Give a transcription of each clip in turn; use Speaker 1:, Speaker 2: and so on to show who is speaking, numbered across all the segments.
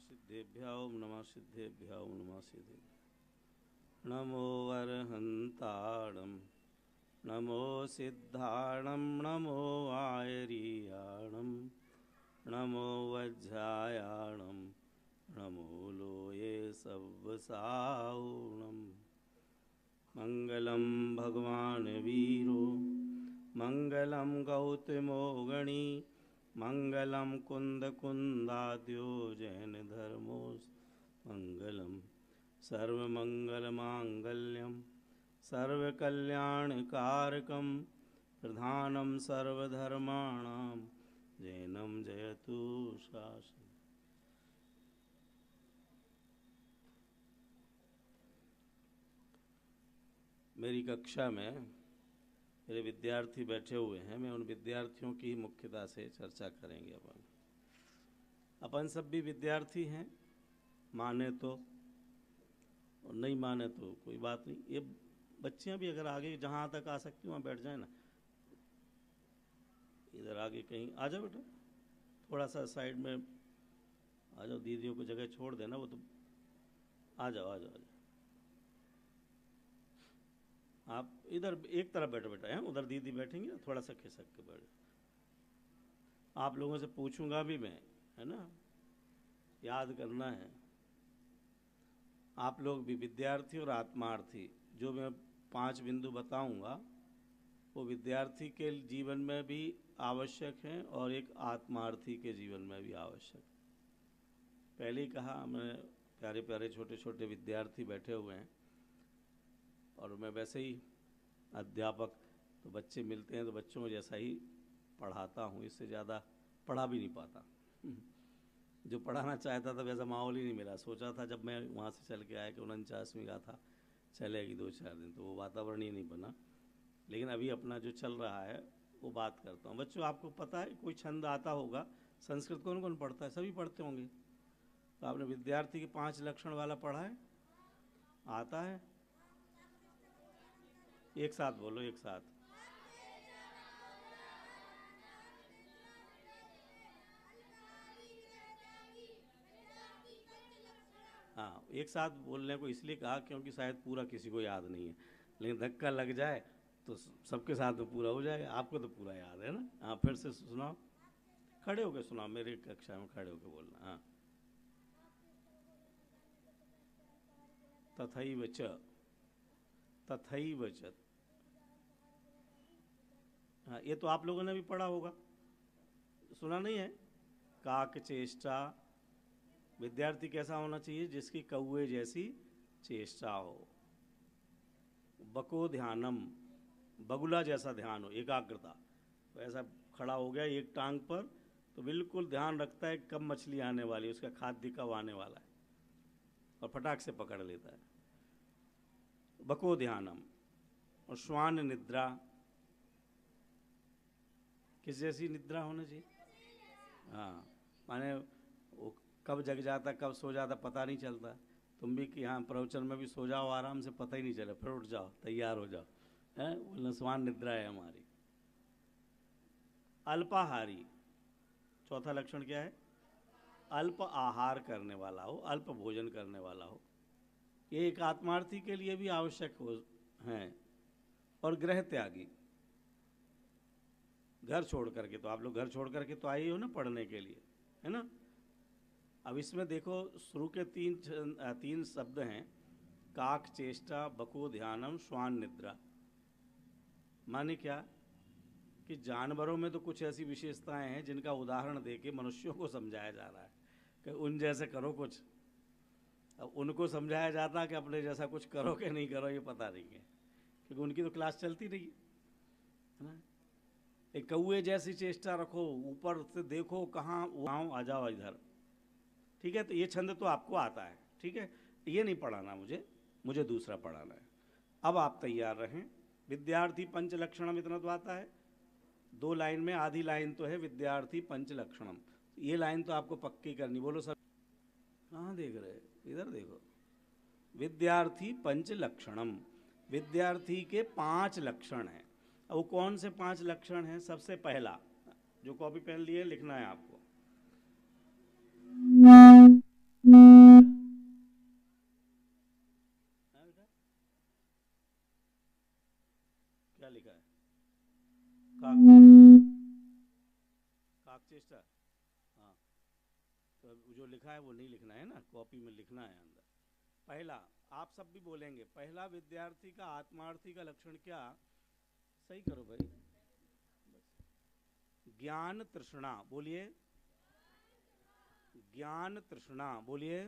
Speaker 1: सिद्धेभ्यो नमः सिद्धेभ्यो नमः सिद्धेभ्यो नमो वरहन्ताणं नमो सिद्धाणं नमो आयर्याणं नमो वज्रायाणं नमो लोये सव्वसाऊणं मंगलम भगवान वीरो मंगलम गौतमो गणी मंगलम कुंद कुंदाद्यो जैन धर्मो मंगलम सर्वमंगल मांगल्यम सर्वकल्याणकारकम प्रधानम सर्वधर्माणां जैनम जयतु शासनम्। मेरी कक्षा में मेरे विद्यार्थी बैठे हुए हैं। मैं उन विद्यार्थियों की मुख्यता से चर्चा करेंगे। अपन सब भी विद्यार्थी हैं, माने तो और नहीं माने तो कोई बात नहीं। ये बच्चियां भी अगर आगे जहाँ तक आ सकती वहाँ बैठ जाए ना। इधर आगे कहीं आ जाओ बेटा, थोड़ा सा साइड में आ जाओ, दीदियों को जगह छोड़ देना। वो तो आ जाओ आ जाओ आ जाओ। आप इधर एक तरफ बैठो बेटा हैं, उधर दीदी बैठेंगी ना, थोड़ा सा खिसक के बैठ। आप लोगों से पूछूंगा भी मैं, है ना, याद करना है। आप लोग भी विद्यार्थी और आत्मार्थी। जो मैं 5 बिंदु बताऊंगा वो विद्यार्थी के जीवन में भी आवश्यक हैं और एक आत्मार्थी के जीवन में भी आवश्यक। पहले ही कहा, मैं प्यारे प्यारे छोटे छोटे विद्यार्थी बैठे हुए हैं और मैं वैसे ही अध्यापक, तो बच्चे मिलते हैं तो बच्चों में जैसा ही पढ़ाता हूँ, इससे ज़्यादा पढ़ा भी नहीं पाता। जो पढ़ाना चाहता था वैसा माहौल ही नहीं मिला। सोचा था जब मैं वहाँ से चल के आया कि 49वीं गाथा चलेगी 2-4 दिन, तो वो वातावरण ही नहीं बना। लेकिन अभी अपना जो चल रहा है वो बात करता हूँ। बच्चों, आपको पता है कोई छंद आता होगा? संस्कृत कौन कौन पढ़ता है? सभी पढ़ते होंगे। तो आपने विद्यार्थी के 5 लक्षण वाला पढ़ा है? आता है? एक साथ बोलो, एक साथ। हाँ, एक साथ बोलने को इसलिए कहा क्योंकि शायद पूरा किसी को याद नहीं है, लेकिन धक्का लग जाए तो सबके साथ में पूरा हो जाएगा। आपको तो पूरा याद है ना। हाँ, फिर से सुनाओ, खड़े होकर सुनाओ, मेरी कक्षा में खड़े होकर बोलना। हाँ, तथैव च, तथैव च। हाँ, ये तो आप लोगों ने भी पढ़ा होगा, सुना नहीं है? काक चेष्टा। विद्यार्थी कैसा होना चाहिए? जिसकी कौवे जैसी चेष्टा हो। बको ध्यानम, बगुला जैसा ध्यान हो, एकाग्रता। तो ऐसा खड़ा हो गया एक टांग पर, तो बिल्कुल ध्यान रखता है कब मछली आने वाली है, उसका खाद्य कब आने वाला है, और फटाक से पकड़ लेता है। बको ध्यानम। और श्वान निद्रा, किस जैसी निद्रा होना चाहिए? हाँ, माने वो कब जग जाता कब सो जाता पता नहीं चलता। तुम भी कि हाँ प्रवचन में भी सो जाओ आराम से, पता ही नहीं चले, फिर उठ जाओ, तैयार हो जाओ, है बोलना स्वान निद्रा है हमारी। अल्पाहारी, चौथा लक्षण क्या है? अल्प आहार करने वाला हो, अल्प भोजन करने वाला हो। ये एक आत्मार्थी के लिए भी आवश्यक हो है। और गृह त्यागी, घर छोड़ करके, तो आप लोग घर छोड़ करके तो आए हो ना पढ़ने के लिए, है ना। अब इसमें देखो, शुरू के 3 शब्द हैं, काक चेष्टा, बको ध्यानम, श्वान निद्रा। माने क्या कि जानवरों में तो कुछ ऐसी विशेषताएं हैं जिनका उदाहरण देके मनुष्यों को समझाया जा रहा है कि उन जैसे करो कुछ। अब उनको समझाया जाता है कि अपने जैसा कुछ करो कि नहीं करो ये पता नहीं है, क्योंकि उनकी तो क्लास चलती रही है ना। एक कौवे जैसी चेष्टा रखो, ऊपर से देखो कहाँ आ जाओ इधर, ठीक है। तो ये छंद तो आपको आता है, ठीक है, ये नहीं पढ़ाना मुझे दूसरा पढ़ाना है। अब आप तैयार रहें। विद्यार्थी पंच लक्षणम, इतना तो आता है। 2 लाइन में आधी लाइन तो है विद्यार्थी पंच लक्षणम, ये लाइन तो आपको पक्की करनी। बोलो सब, कहाँ देख रहे? इधर देखो। विद्यार्थी पंच लक्षणम, विद्यार्थी के 5 लक्षण हैं। अब वो कौन से 5 लक्षण हैं? सबसे पहला, जो कॉपी पेन लिए लिखना है आपको। लिखा है? काक, काक चेष्टा। हाँ, तो जो लिखा है वो नहीं लिखना है ना, कॉपी में लिखना है अंदर। पहला, आप सब भी बोलेंगे, पहला विद्यार्थी का आत्मार्थी का लक्षण क्या? सही करो भाई। ज्ञान तृष्णा, बोलिए। ज्ञान तृष्णा, बोलिए।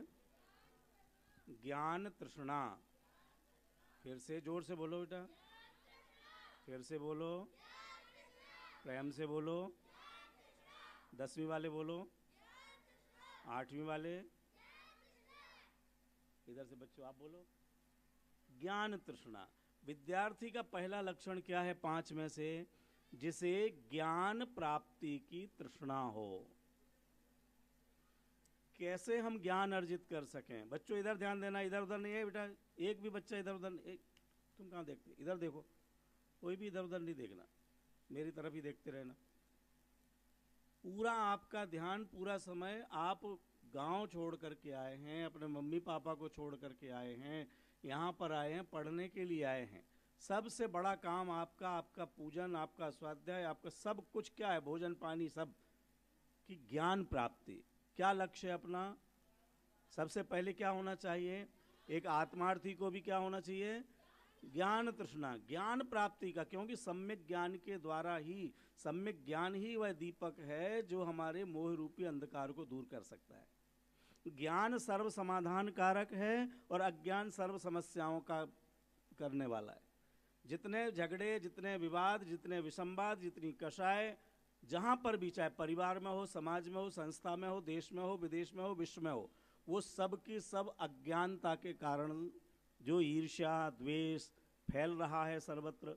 Speaker 1: ज्ञान तृष्णा। फिर से जोर से बोलो बेटा, फिर से बोलो, प्रेम से बोलो। 10वीं वाले बोलो, 8वीं वाले, इधर से बच्चों आप बोलो। ज्ञान तृष्णा। विद्यार्थी का पहला लक्षण क्या है 5 में से? जिसे ज्ञान प्राप्ति की तृष्णा हो। कैसे हम ज्ञान अर्जित कर सकें? बच्चों इधर ध्यान देना, इधर उधर नहीं है बेटा, एक भी बच्चा इधर उधर, तुम कहाँ देखते? इधर देखो, कोई भी इधर उधर नहीं देखना, मेरी तरफ ही देखते रहना। पूरा आपका ध्यान, पूरा समय आप गांव छोड़ करके आए हैं, अपने मम्मी पापा को छोड़ करके आए हैं, यहाँ पर आए हैं, पढ़ने के लिए आए हैं। सबसे बड़ा काम आपका, आपका पूजन, आपका स्वाध्याय, आपका सब कुछ क्या है? भोजन पानी सब की ज्ञान प्राप्ति। क्या लक्ष्य है अपना? सबसे पहले क्या होना चाहिए? एक आत्मार्थी को भी क्या होना चाहिए? ज्ञान तृष्णा, ज्ञान प्राप्ति का। क्योंकि सम्यक ज्ञान के द्वारा ही, सम्यक ज्ञान ही वह दीपक है जो हमारे मोह रूपी अंधकार को दूर कर सकता है। ज्ञान सर्व समाधान कारक है और अज्ञान सर्व समस्याओं का करने वाला है। जितने झगड़े, जितने विवाद, जितने विसंवाद, जितनी कषाय, जहाँ पर भी, चाहे परिवार में हो, समाज में हो, संस्था में हो, देश में हो, विदेश में हो, विश्व में हो, वो सब की सब अज्ञानता के कारण जो ईर्ष्या द्वेष फैल रहा है सर्वत्र,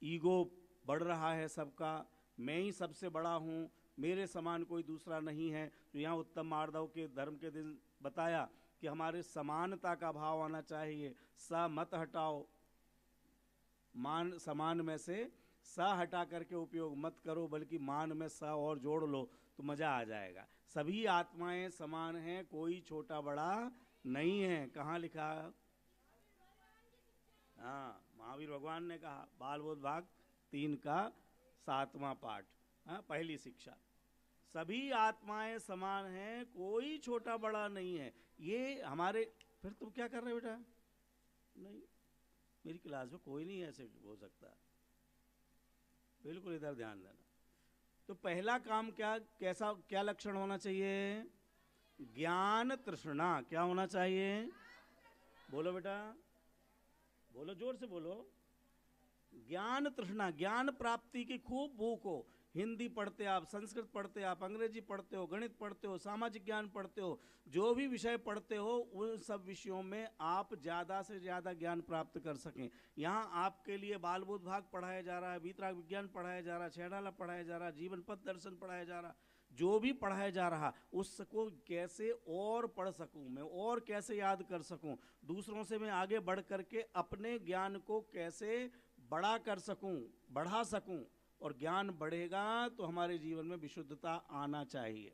Speaker 1: ईगो बढ़ रहा है सबका, मैं ही सबसे बड़ा हूँ, मेरे समान कोई दूसरा नहीं है। तो यहाँ उत्तम माधव के धर्म के दिन बताया कि हमारे समानता का भाव आना चाहिए। स मत हटाओ, मान समान में से स हटा करके उपयोग मत करो, बल्कि मान में स और जोड़ लो तो मजा आ जाएगा। सभी आत्माएं समान हैं, कोई छोटा बड़ा नहीं है। कहाँ लिखा? हाँ, महावीर भगवान ने कहा, बाल बोध भाग 3 का 7वां पाठ, हाँ, पहली शिक्षा। सभी आत्माएं समान हैं, कोई छोटा बड़ा नहीं है। ये हमारे, फिर तुम क्या कर रहे हो बेटा? नहीं, मेरी क्लास में कोई नहीं ऐसे हो सकता, बिल्कुल इधर ध्यान देना। तो पहला काम क्या, कैसा, क्या लक्षण होना चाहिए? ज्ञान तृष्णा। क्या होना चाहिए? बोलो बेटा, बोलो, जोर से बोलो। ज्ञान तृष्णा, ज्ञान प्राप्ति की खूब भूख हो। हिंदी पढ़ते आप, संस्कृत पढ़ते आप, अंग्रेजी पढ़ते हो, गणित पढ़ते हो, सामाजिक ज्ञान पढ़ते हो, जो भी विषय पढ़ते हो, उन सब विषयों में आप ज़्यादा से ज़्यादा ज्ञान प्राप्त कर सकें। यहाँ आपके लिए बाल बोध भाग पढ़ाया जा रहा है, वीतराग विज्ञान पढ़ाया जा रहा है, छैडाला पढ़ाया जा रहा है, जीवन पथ दर्शन पढ़ाया जा रहा, जो भी पढ़ाया जा रहा, उसको कैसे और पढ़ सकूं मैं, और कैसे याद कर सकूं, दूसरों से मैं आगे बढ़ करके अपने ज्ञान को कैसे बड़ा कर सकूं, बढ़ा सकूं। और ज्ञान बढ़ेगा तो हमारे जीवन में विशुद्धता आना चाहिए,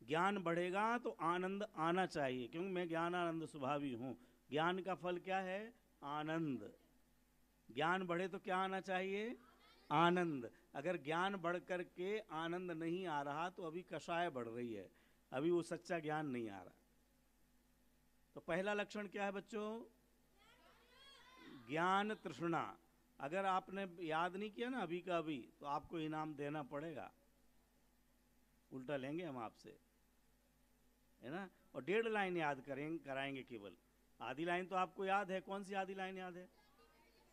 Speaker 1: ज्ञान बढ़ेगा तो आनंद आना चाहिए, क्योंकि मैं ज्ञानानंद स्वभावी हूं। ज्ञान का फल क्या है? आनंद। ज्ञान बढ़े तो क्या आना चाहिए? आनंद। अगर ज्ञान बढ़ करके आनंद नहीं आ रहा तो अभी कषाय बढ़ रही है, अभी वो सच्चा ज्ञान नहीं आ रहा। तो पहला लक्षण क्या है बच्चों? ज्ञान तृष्णा। अगर आपने याद नहीं किया ना अभी का अभी, तो आपको इनाम देना पड़ेगा, उल्टा लेंगे हम आपसे, है ना। और 1.5 लाइन याद कराएंगे केवल। आधी लाइन तो आपको याद है, कौन सी आधी लाइन याद है?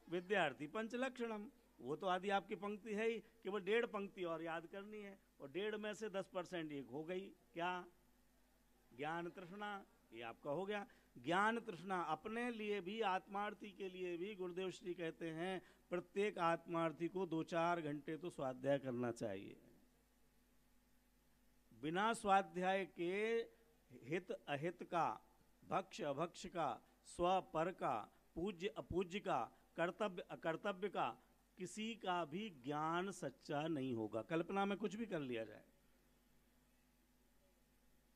Speaker 1: विद्यार्थी पंचलक्षणम, वो तो आधी आपकी पंक्ति है ही, केवल 1.5 पंक्ति और याद करनी है, और 1.5 में से 10% एक हो गई, क्या? ज्ञान तृष्णा। ये आपका हो गया। ज्ञान तृष्णा अपने लिए भी, आत्मार्थी के लिए भी गुरुदेव श्री कहते हैं प्रत्येक आत्मार्थी को 2-4 घंटे तो स्वाध्याय करना चाहिए। बिना स्वाध्याय के हित अहित का, भक्ष अभक्ष का, स्व पर का, पूज्य अपूज्य का, कर्तव्य अकर्तव्य का, किसी का भी ज्ञान सच्चा नहीं होगा। कल्पना में कुछ भी कर लिया जाए,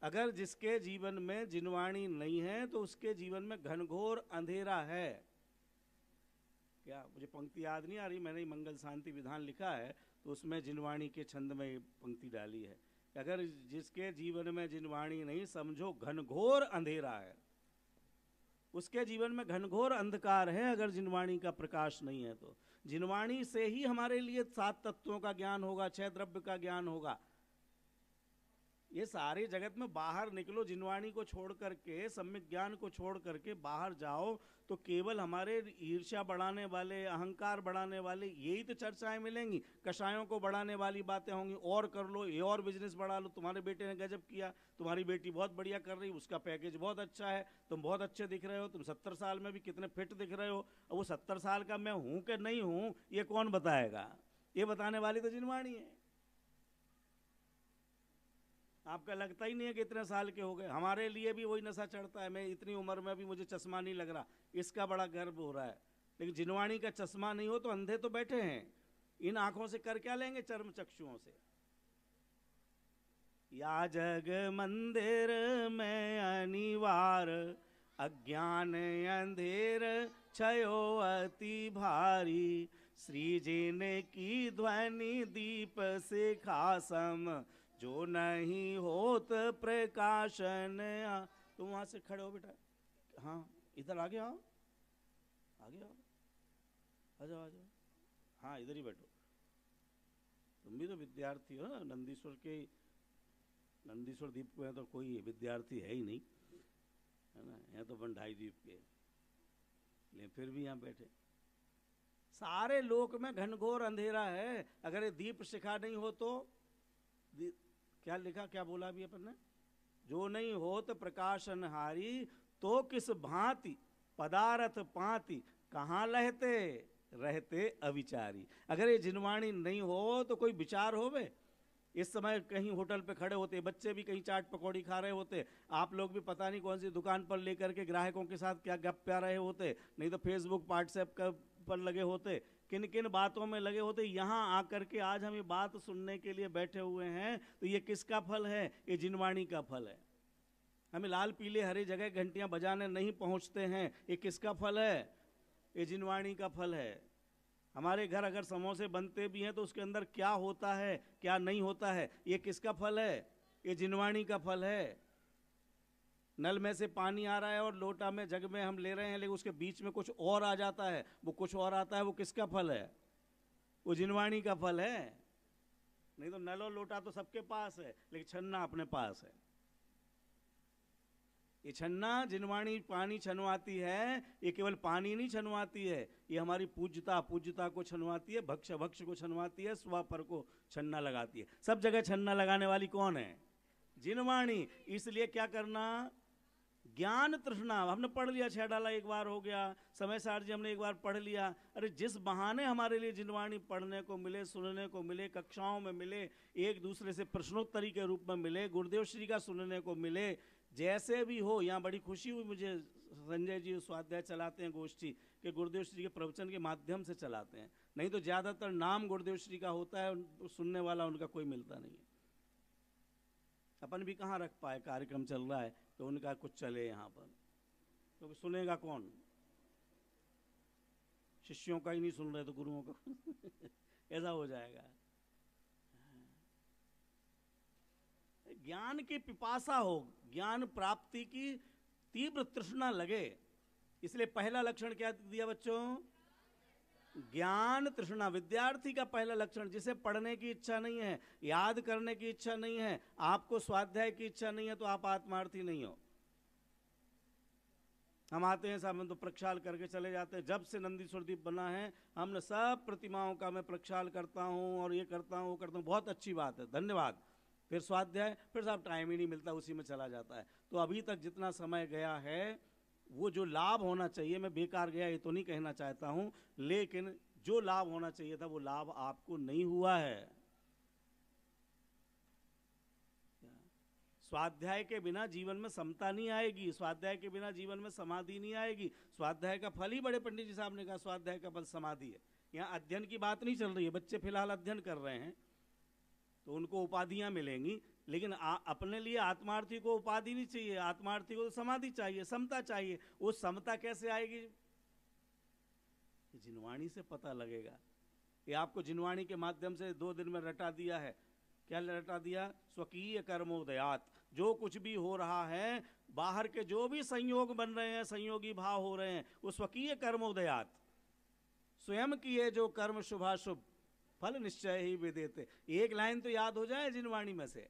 Speaker 1: अगर जिसके जीवन में जिनवाणी नहीं है तो उसके जीवन में घनघोर अंधेरा है, क्या मुझे पंक्ति याद नहीं आ रही, मैंने मंगल शांति विधान लिखा है तो उसमें जिनवाणी के छंद में ये पंक्ति डाली है, अगर जिसके जीवन में जिनवाणी नहीं, समझो घनघोर अंधेरा है। उसके जीवन में घनघोर अंधकार है अगर जिनवाणी का प्रकाश नहीं है तो। जिनवाणी से ही हमारे लिए 7 तत्वों का ज्ञान होगा, 6 द्रव्य का ज्ञान होगा। ये सारे जगत में बाहर निकलो, जिनवाणी को छोड़ करके, सम्यक ज्ञान को छोड़ करके बाहर जाओ तो केवल हमारे ईर्ष्या बढ़ाने वाले, अहंकार बढ़ाने वाले यही तो चर्चाएं मिलेंगी। कषायों को बढ़ाने वाली बातें होंगी, और कर लो, ये और बिजनेस बढ़ा लो, तुम्हारे बेटे ने गजब किया, तुम्हारी बेटी बहुत बढ़िया कर रही, उसका पैकेज बहुत अच्छा है, तुम बहुत अच्छे दिख रहे हो, तुम 70 साल में भी कितने फिट दिख रहे हो। अब वो 70 साल का मैं हूं कि नहीं हूं ये कौन बताएगा? ये बताने वाली तो जिनवाणी है। आपका लगता ही नहीं है कि इतने साल के हो गए। हमारे लिए भी वही नशा चढ़ता है, मैं इतनी उम्र में भी मुझे चश्मा नहीं लग रहा, इसका बड़ा गर्व हो रहा है। लेकिन जिनवाणी का चश्मा नहीं हो तो अंधे तो बैठे हैं, इन आंखों से कर क्या लेंगे? चर्म चक्षुओं से। या जग मंदिर में अनिवार, अज्ञान अंधेर छयो अति भारी, श्री जिन की ध्वनि दीप से खासम, जो नहीं होत प्रकाशन। तुम वहां से खड़े हो बेटा, हाँ इधर आगे आओ, आगे आओ, आ जाओ आ जाओ, हाँ इधर ही बैठो। तुम भी तो विद्यार्थी हो ना, नंदीश्वर द्वीप में तो कोई विद्यार्थी है ही नहीं, है ना, यहाँ तो बंढाई द्वीप के, लेकिन फिर भी यहाँ बैठे। सारे लोक में घनघोर अंधेरा है। अगर ये दीप शिखा नहीं हो तो क्या लिखा, क्या बोला अभी अपन ने? जो नहीं हो तो प्रकाशन हारी, तो किस भांति पदार्थ पाती, कहाँ लहते रहते अविचारी। अगर ये जिनवाणी नहीं हो तो कोई विचार होवे? इस समय कहीं होटल पे खड़े होते, बच्चे भी कहीं चाट पकौड़ी खा रहे होते, आप लोग भी पता नहीं कौन सी दुकान पर लेकर के ग्राहकों के साथ क्या गप प्या रहे होते, नहीं तो फेसबुक व्हाट्सएप पर लगे होते, किन किन बातों में लगे होते। यहाँ आकर के आज हम ये बात सुनने के लिए बैठे हुए हैं, तो ये किसका फल है? ये जिनवाणी का फल है। हमें लाल पीले हरे जगह घंटियां बजाने नहीं पहुंचते हैं, ये किसका फल है? ये जिनवाणी का फल है। हमारे घर अगर समोसे बनते भी हैं तो उसके अंदर क्या होता है, क्या नहीं होता है, ये किसका फल है? ये जिनवाणी का फल है। नल में से पानी आ रहा है और लोटा में, जग में हम ले रहे हैं, लेकिन उसके बीच में कुछ और आ जाता है, वो कुछ और आता है, वो किसका फल है? वो जिनवाणी का फल है। नहीं तो नल और लोटा तो सबके पास है, लेकिन छन्ना अपने पास है। ये छन्ना जिनवाणी पानी छनवाती है, ये केवल पानी नहीं छनवाती है, ये हमारी पूज्यता को छनवाती है, भक्ष को छनवाती है, स्वापर को छन्ना लगाती है। सब जगह छन्ना लगाने वाली कौन है? जिनवाणी। इसलिए क्या करना? ज्ञान तृष्णा हमने पढ़ लिया, 6 डाला एक बार हो गया, समय सार जी हमने एक बार पढ़ लिया। अरे जिस बहाने हमारे लिए जिनवाणी पढ़ने को मिले, सुनने को मिले, कक्षाओं में मिले, एक दूसरे से प्रश्नोत्तरी के रूप में मिले, गुरुदेव श्री का सुनने को मिले, जैसे भी हो। यहाँ बड़ी खुशी हुई मुझे, संजय जी स्वाध्याय चलाते हैं गोष्ठी के, गुरुदेव श्री के प्रवचन के माध्यम से चलाते हैं, नहीं तो ज़्यादातर नाम गुरुदेव श्री का होता है, सुनने वाला उनका कोई मिलता नहीं है। अपन भी कहाँ रख पाए, कार्यक्रम चल रहा है तो उनका कुछ चले यहाँ पर, तो सुनेगा कौन? शिष्यों का ही नहीं सुन रहे तो गुरुओं का ऐसा हो जाएगा। ज्ञान की पिपासा हो, ज्ञान प्राप्ति की तीव्र तृष्णा लगे। इसलिए पहला लक्षण क्या दिया बच्चों? ज्ञान तृष्णा। विद्यार्थी का पहला लक्षण, जिसे पढ़ने की इच्छा नहीं है, याद करने की इच्छा नहीं है, आपको स्वाध्याय की इच्छा नहीं है, तो आप आत्मार्थी नहीं हो। हम आते हैं सामने तो प्रक्षाल करके चले जाते हैं। जब से नंदीश्वर द्वीप बना है हमने सब प्रतिमाओं का मैं प्रक्षाल करता हूँ और ये करता हूँ वो करता हूँ, बहुत अच्छी बात है, धन्यवाद। फिर स्वाध्याय, फिर साहब टाइम ही नहीं मिलता, उसी में चला जाता है। तो अभी तक जितना समय गया है वो जो लाभ होना चाहिए, मैं बेकार गया ये तो नहीं कहना चाहता हूं, लेकिन जो लाभ होना चाहिए था वो लाभ आपको नहीं हुआ है। स्वाध्याय के बिना जीवन में समता नहीं आएगी, स्वाध्याय के बिना जीवन में समाधि नहीं आएगी। स्वाध्याय का फल ही, बड़े पंडित जी साहब ने कहा, स्वाध्याय का फल समाधि है। यहाँ अध्ययन की बात नहीं चल रही है, बच्चे फिलहाल अध्ययन कर रहे हैं तो उनको उपाधियां मिलेंगी, लेकिन अपने लिए आत्मार्थी को उपाधि नहीं चाहिए, आत्मार्थी को तो समाधि चाहिए, समता चाहिए। वो समता कैसे आएगी? जिनवाणी से पता लगेगा। ये आपको जिनवाणी के माध्यम से 2 दिन में रटा दिया है। क्या रटा दिया? स्वकीय कर्मोदयात। जो कुछ भी हो रहा है, बाहर के जो भी संयोग बन रहे हैं, संयोगी भाव हो रहे हैं, वो स्वकीय कर्मोदयात, स्वयं किए जो कर्म शुभाशुभ फल निश्चय ही विदेते। एक लाइन तो याद हो जाए जिनवाणी में से।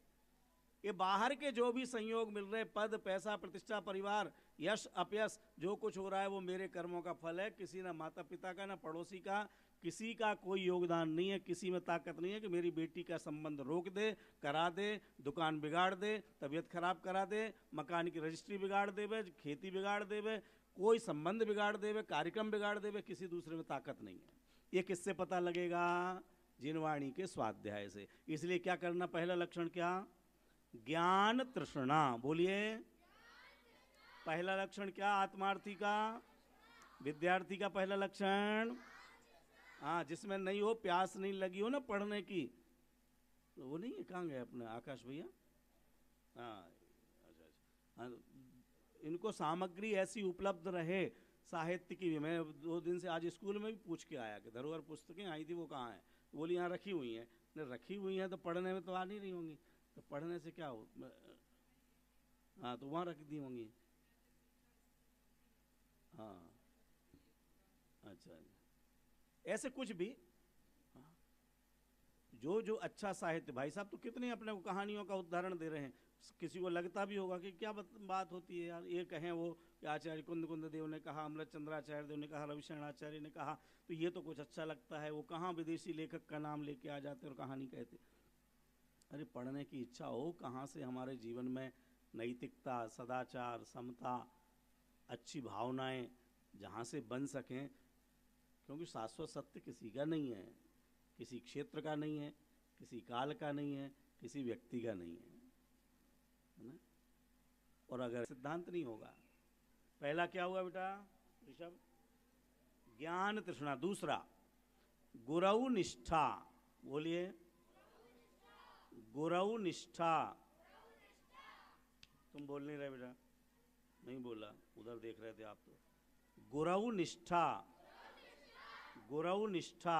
Speaker 1: ये बाहर के जो भी संयोग मिल रहे, पद, पैसा, प्रतिष्ठा, परिवार, यश, अपयश, जो कुछ हो रहा है वो मेरे कर्मों का फल है। किसी ना माता पिता का, ना पड़ोसी का, किसी का कोई योगदान नहीं है। किसी में ताकत नहीं है कि मेरी बेटी का संबंध रोक दे, करा दे, दुकान बिगाड़ दे, तबीयत खराब करा दे, मकान की रजिस्ट्री बिगाड़ देवे, खेती बिगाड़ देवे, कोई संबंध बिगाड़ देवे, कार्यक्रम बिगाड़ देवे। किसी दूसरे में ताकत नहीं है। ये किससे पता लगेगा? जिनवाणी के स्वाध्याय से। इसलिए क्या करना? पहला लक्षण क्या? ज्ञान तृष्णा। बोलिए, पहला लक्षण क्या आत्मार्थी का? विद्यार्थी का पहला लक्षण, हाँ, जिसमें नहीं हो, प्यास नहीं लगी हो ना पढ़ने की, तो वो नहीं है। कहाँ गए अपने आकाश भैया? हाँ, अच्छा। इनको सामग्री ऐसी उपलब्ध रहे साहित्य की। मैं 2 दिन से आज स्कूल में भी पूछ के आया कि धरोहर पुस्तकें आई थी, वो कहाँ है? बोली यहाँ रखी हुई हैं। रखी हुई हैं तो पढ़ने में तो आ नहीं रही होंगी, तो पढ़ने से क्या हो? हाँ, तो वहाँ रख दी होंगी। हाँ, अच्छा, ऐसे कुछ भी। हाँ, जो जो अच्छा साहित्य, भाई साहब तो कितने अपने कहानियों का उदाहरण दे रहे हैं। किसी को लगता भी होगा कि क्या बात होती है यार, ये कहें वो कि आचार्य कुंद देव ने कहा, अमृत चंद्राचार्य देव ने कहा, रविशरण आचार्य ने कहा, तो ये तो कुछ अच्छा लगता है। वो कहाँ विदेशी लेखक का नाम लेके आ जाते और कहानी कहते। अरे पढ़ने की इच्छा हो, कहाँ से हमारे जीवन में नैतिकता, सदाचार, समता, अच्छी भावनाएं जहाँ से बन सकें। क्योंकि शाश्वत सत्य किसी का नहीं है, किसी क्षेत्र का नहीं है, किसी काल का नहीं है, किसी व्यक्ति का नहीं है ना? और अगर सिद्धांत नहीं होगा, पहला क्या हुआ बेटा ऋषभ? ज्ञान तृष्णा। दूसरा गुरु निष्ठा। बोलिए, गुरु निष्ठा। तुम बोल नहीं रहे बेटा, नहीं बोला, उधर देख रहे थे आप तो। गुरु निष्ठा, गुरु निष्ठा,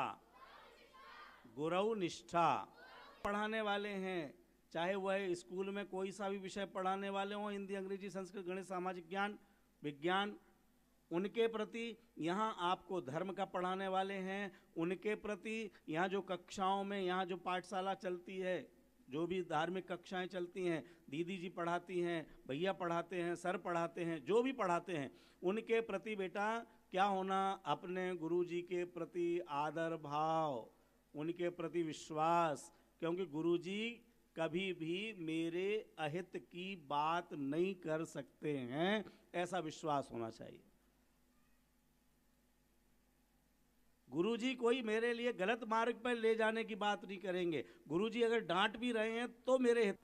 Speaker 1: गुरु निष्ठा। पढ़ाने वाले हैं, चाहे वह स्कूल में कोई सा भी विषय पढ़ाने वाले हों, हिंदी, अंग्रेजी, संस्कृत, गणित, सामाजिक ज्ञान, विज्ञान, उनके प्रति, यहाँ आपको धर्म का पढ़ाने वाले हैं, उनके प्रति यहाँ जो कक्षाओं में, यहाँ जो पाठशाला चलती है, जो भी धार्मिक कक्षाएं चलती हैं, दीदी जी पढ़ाती हैं, भैया पढ़ाते हैं, सर पढ़ाते हैं, जो भी पढ़ाते हैं, उनके प्रति बेटा क्या होना? अपने गुरु जी के प्रति आदर भाव, उनके प्रति विश्वास। क्योंकि गुरु जी कभी भी मेरे अहित की बात नहीं कर सकते हैं, ऐसा विश्वास होना चाहिए। गुरुजी कोई मेरे लिए गलत मार्ग पर ले जाने की बात नहीं करेंगे। गुरुजी अगर डांट भी रहे हैं तो मेरे हित,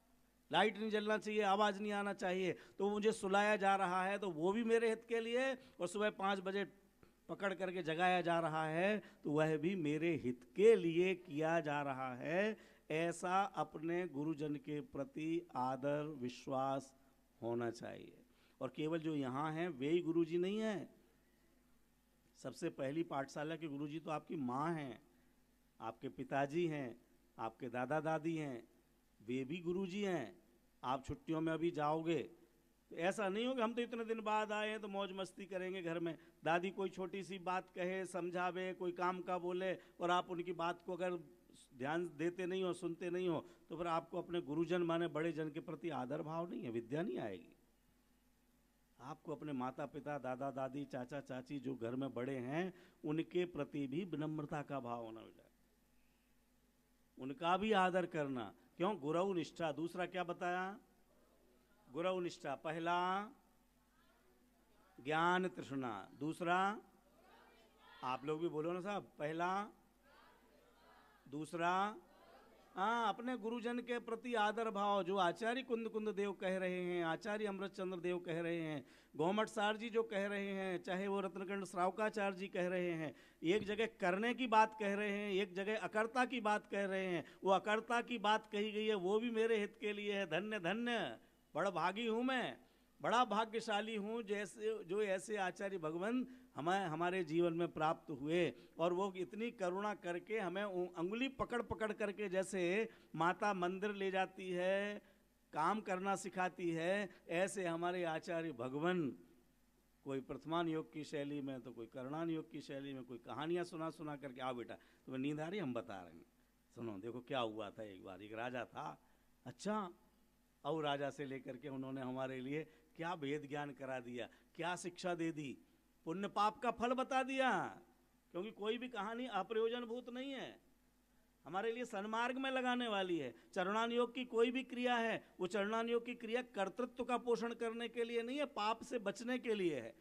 Speaker 1: लाइट नहीं जलना चाहिए, आवाज़ नहीं आना चाहिए, तो मुझे सुलाया जा रहा है तो वो भी मेरे हित के लिए, और सुबह 5 बजे पकड़ करके जगाया जा रहा है तो वह भी मेरे हित के लिए किया जा रहा है। ऐसा अपने गुरुजन के प्रति आदर विश्वास होना चाहिए। और केवल जो यहाँ हैं वे ही गुरुजी नहीं हैं। सबसे पहली पाठशाला के गुरुजी तो आपकी माँ हैं, आपके पिताजी हैं, आपके दादा दादी हैं, वे भी गुरुजी हैं। आप छुट्टियों में अभी जाओगे तो ऐसा नहीं हो कि हम तो इतने दिन बाद आए हैं तो मौज मस्ती करेंगे घर में। दादी कोई छोटी सी बात कहे, समझावे, कोई काम का बोले, और आप उनकी बात को अगर ध्यान देते नहीं हो, सुनते नहीं हो, तो फिर आपको अपने गुरुजन माने बड़े जन के प्रति आदर भाव नहीं है, विद्या नहीं आएगी। आपको अपने माता पिता, दादा दादी, चाचा चाची जो घर में बड़े हैं, उनके प्रति भी विनम्रता का भाव होना बेटा, उनका भी आदर करना। क्यों? गुरु निष्ठा। दूसरा क्या बताया? गुरु निष्ठा। पहला ज्ञान तृष्णा, दूसरा, आप लोग भी बोलो ना साहब, पहला, दूसरा, हाँ, अपने गुरुजन के प्रति आदर भाव। जो आचार्य कुंद देव कह रहे हैं, आचार्य अमृत चंद्र देव कह रहे हैं, गोमट सार जी जो कह रहे हैं, चाहे वो रत्नकंड श्रावकाचार्य जी कह रहे हैं, एक जगह करने की बात कह रहे हैं, एक जगह अकर्ता की बात कह रहे हैं। वो अकर्ता की बात कही गई है वो भी मेरे हित के लिए है। धन्य धन्य, बड़ भागी हूँ मैं, बड़ा भाग्यशाली हूँ जैसे जो ऐसे आचार्य भगवान हमारे जीवन में प्राप्त हुए, और वो इतनी करुणा करके हमें अंगुली पकड़ पकड़ करके जैसे माता मंदिर ले जाती है, काम करना सिखाती है, ऐसे हमारे आचार्य भगवान कोई प्रथमान योग की शैली में तो कोई करणान योग की शैली में, कोई कहानियाँ सुना सुना करके, आओ बेटा तुम्हें नींद आ रही, हम बता रहे हैं, सुनो देखो क्या हुआ था। एक बार एक राजा था, अच्छा, और राजा से लेकर के उन्होंने हमारे लिए क्या वेद ज्ञान करा दिया, क्या शिक्षा दे दी, पुण्य पाप का फल बता दिया। क्योंकि कोई भी कहानी अप्रयोजन भूत नहीं है, हमारे लिए सन्मार्ग में लगाने वाली है। चरणान योग की कोई भी क्रिया है, वो चरणान योग की क्रिया कर्तृत्व का पोषण करने के लिए नहीं है, पाप से बचने के लिए है,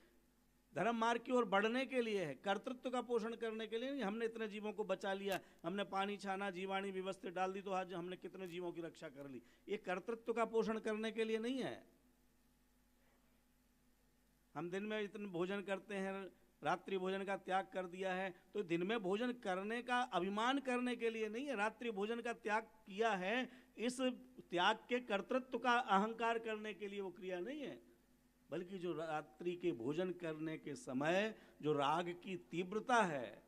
Speaker 1: धर्म मार्ग की ओर बढ़ने के लिए है, कर्तृत्व का पोषण करने के लिए नहीं। हमने इतने जीवों को बचा लिया, हमने पानी छाना, जीवाणी व्यवस्थित डाल दी, तो आज हमने कितने जीवों की रक्षा कर ली। ये कर्तृत्व का पोषण करने के लिए नहीं है। हम दिन में इतने भोजन करते हैं, रात्रि भोजन का त्याग कर दिया है, तो दिन में भोजन करने का अभिमान करने के लिए नहीं है, रात्रि भोजन का त्याग किया है इस त्याग के कर्तृत्व का अहंकार करने के लिए वो क्रिया नहीं है। बल्कि जो रात्रि के भोजन करने के समय जो राग की तीव्रता है,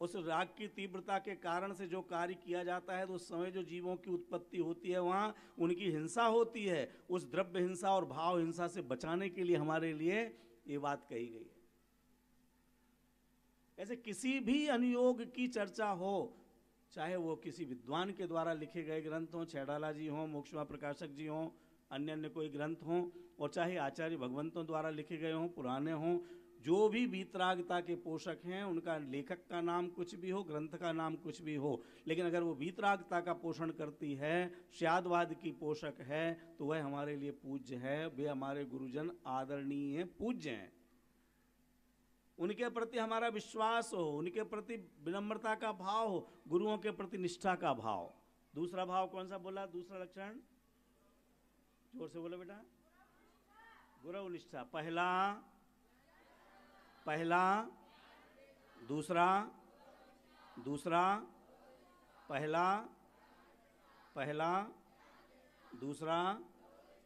Speaker 1: उस राग की तीव्रता के कारण से जो कार्य किया जाता है, तो उस समय जो जीवों की उत्पत्ति होती है, वहाँ उनकी हिंसा होती है। उस द्रव्य हिंसा और भाव हिंसा से बचाने के लिए हमारे लिए ये बात कही गई है। ऐसे किसी भी अनुयोग की चर्चा हो, चाहे वो किसी विद्वान के द्वारा लिखे गए ग्रंथ हों, छैडाला जी हों, मोक्षमा प्रकाशक जी हों, अन्य अन्य कोई ग्रंथ हों, और चाहे आचार्य भगवंतों द्वारा लिखे गए हों, पुराने हों, जो भी वीतरागता के पोषक हैं, उनका लेखक का नाम कुछ भी हो, ग्रंथ का नाम कुछ भी हो, लेकिन अगर वो वीतरागता का पोषण करती है, श्यादवाद की पोषक है, तो वह हमारे लिए पूज्य है। वे हमारे गुरुजन आदरणीय हैं, पूज्य हैं। उनके प्रति हमारा विश्वास हो, उनके प्रति विनम्रता का भाव हो, गुरुओं के प्रति निष्ठा का भाव। दूसरा भाव कौन सा बोला, दूसरा लक्षण जोर से बोलो बेटा, गुरु निष्ठा। पहला दूसरा पहला दूसरा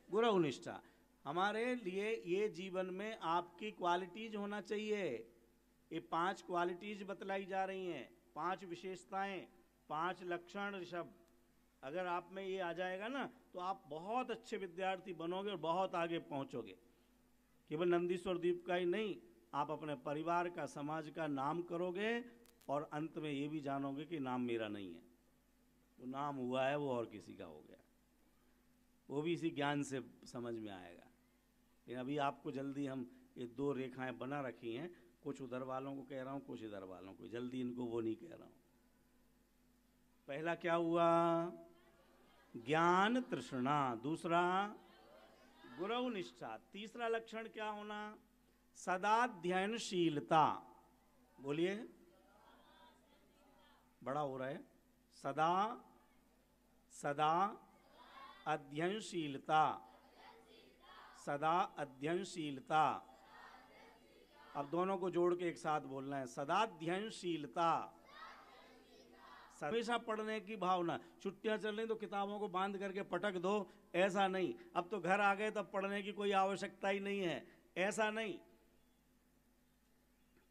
Speaker 1: गुरु निष्ठा। हमारे लिए ये जीवन में आपकी क्वालिटीज होना चाहिए। ये 5 क्वालिटीज बतलाई जा रही हैं, 5 विशेषताएं, 5 लक्षण ऋषभ। अगर आप में ये आ जाएगा ना, तो आप बहुत अच्छे विद्यार्थी बनोगे और बहुत आगे पहुंचोगे। केवल नंदीश्वर द्वीप का ही नहीं, आप अपने परिवार का, समाज का नाम करोगे, और अंत में ये भी जानोगे कि नाम मेरा नहीं है, तो नाम हुआ है वो और किसी का हो गया, वो भी इसी ज्ञान से समझ में आएगा। लेकिन अभी आपको जल्दी हम ये 2 रेखाएं बना रखी हैं, कुछ उधर वालों को कह रहा हूँ, कुछ इधर वालों को, जल्दी इनको वो नहीं कह रहा हूँ। पहला क्या हुआ, ज्ञान तृष्णा, दूसरा गुरु निष्ठा, तीसरा लक्षण क्या होना, सदाध्ययनशीलता। बोलिए, बड़ा हो रहा है, सदा अध्ययनशीलता, सदा अध्ययनशीलता। अब दोनों को जोड़ के एक साथ बोलना है, सदाध्ययनशीलता, हमेशा पढ़ने की भावना। छुट्टियां चल रही तो किताबों को बांध करके पटक दो, ऐसा नहीं। अब तो घर आ गए तब पढ़ने की कोई आवश्यकता ही नहीं है, ऐसा नहीं।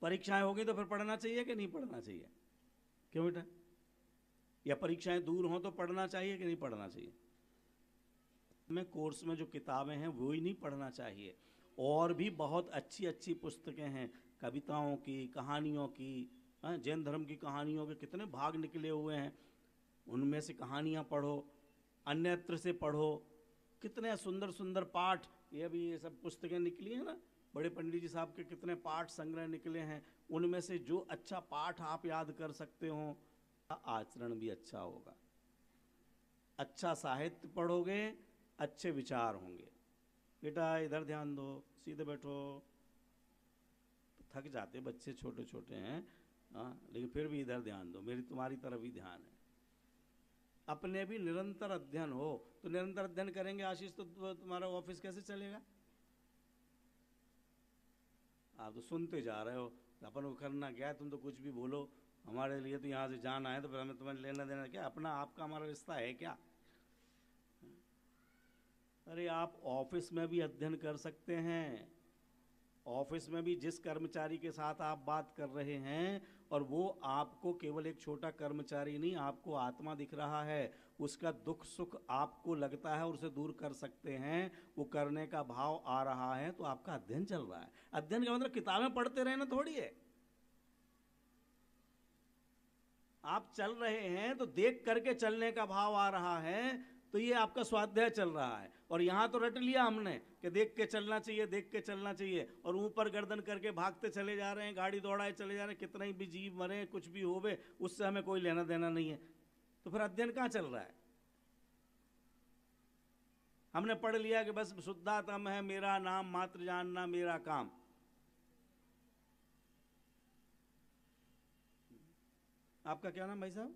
Speaker 1: परीक्षाएं होगी तो फिर पढ़ना चाहिए कि नहीं पढ़ना चाहिए, क्यों बेटा? या परीक्षाएं दूर हों तो पढ़ना चाहिए कि नहीं पढ़ना चाहिए? में कोर्स में जो किताबें हैं वो ही नहीं पढ़ना चाहिए, और भी बहुत अच्छी अच्छी पुस्तकें हैं, कविताओं की, कहानियों की, जैन धर्म की कहानियों के कितने भाग निकले हुए हैं, उनमें से कहानियाँ पढ़ो, अन्यत्र से पढ़ो, कितने सुंदर सुंदर पाठ। ये अभी ये सब पुस्तकें निकली हैं ना, बड़े पंडित जी साहब के कितने पाठ संग्रह निकले हैं, उनमें से जो अच्छा पाठ आप याद कर सकते हो, आचरण भी अच्छा होगा। अच्छा साहित्य पढ़ोगे, अच्छे विचार होंगे। बेटा इधर ध्यान दो, सीधे बैठो। थक जाते बच्चे, छोटे छोटे हैं, लेकिन फिर भी इधर ध्यान दो, मेरी तुम्हारी तरफ ही ध्यान है। अपने भी निरंतर अध्ययन हो, तो निरंतर अध्ययन करेंगे आशीष, तो तुम्हारा ऑफिस कैसे चलेगा? आप तो सुनते जा रहे हो, अपन को करना क्या है, तुम तो कुछ भी बोलो, हमारे लिए तो यहाँ से जाना है, तो फिर हमें तुम्हें लेना देना क्या? अपना आपका हमारा रिश्ता है क्या? अरे आप ऑफिस में भी अध्ययन कर सकते हैं। ऑफिस में भी जिस कर्मचारी के साथ आप बात कर रहे हैं और वो आपको केवल एक छोटा कर्मचारी नहीं, आपको आत्मा दिख रहा है, उसका दुख सुख आपको लगता है और उसे दूर कर सकते हैं, वो करने का भाव आ रहा है, तो आपका अध्ययन चल रहा है। अध्ययन का मतलब किताबें पढ़ते रहना थोड़ी है। आप चल रहे हैं तो देख करके चलने का भाव आ रहा है, तो ये आपका स्वाध्याय चल रहा है। और यहां तो रट लिया हमने कि देख के चलना चाहिए, देख के चलना चाहिए, और ऊपर गर्दन करके भागते चले जा रहे हैं, गाड़ी दौड़ाए चले जा रहे हैं, कितना ही भी जीव मरे कुछ भी होवे उससे हमें कोई लेना देना नहीं है। तो फिर अध्ययन कहां चल रहा है? हमने पढ़ लिया कि बस शुद्धात्म है मेरा नाम, मात्र जानना मेरा काम। आपका क्या नाम भाई साहब?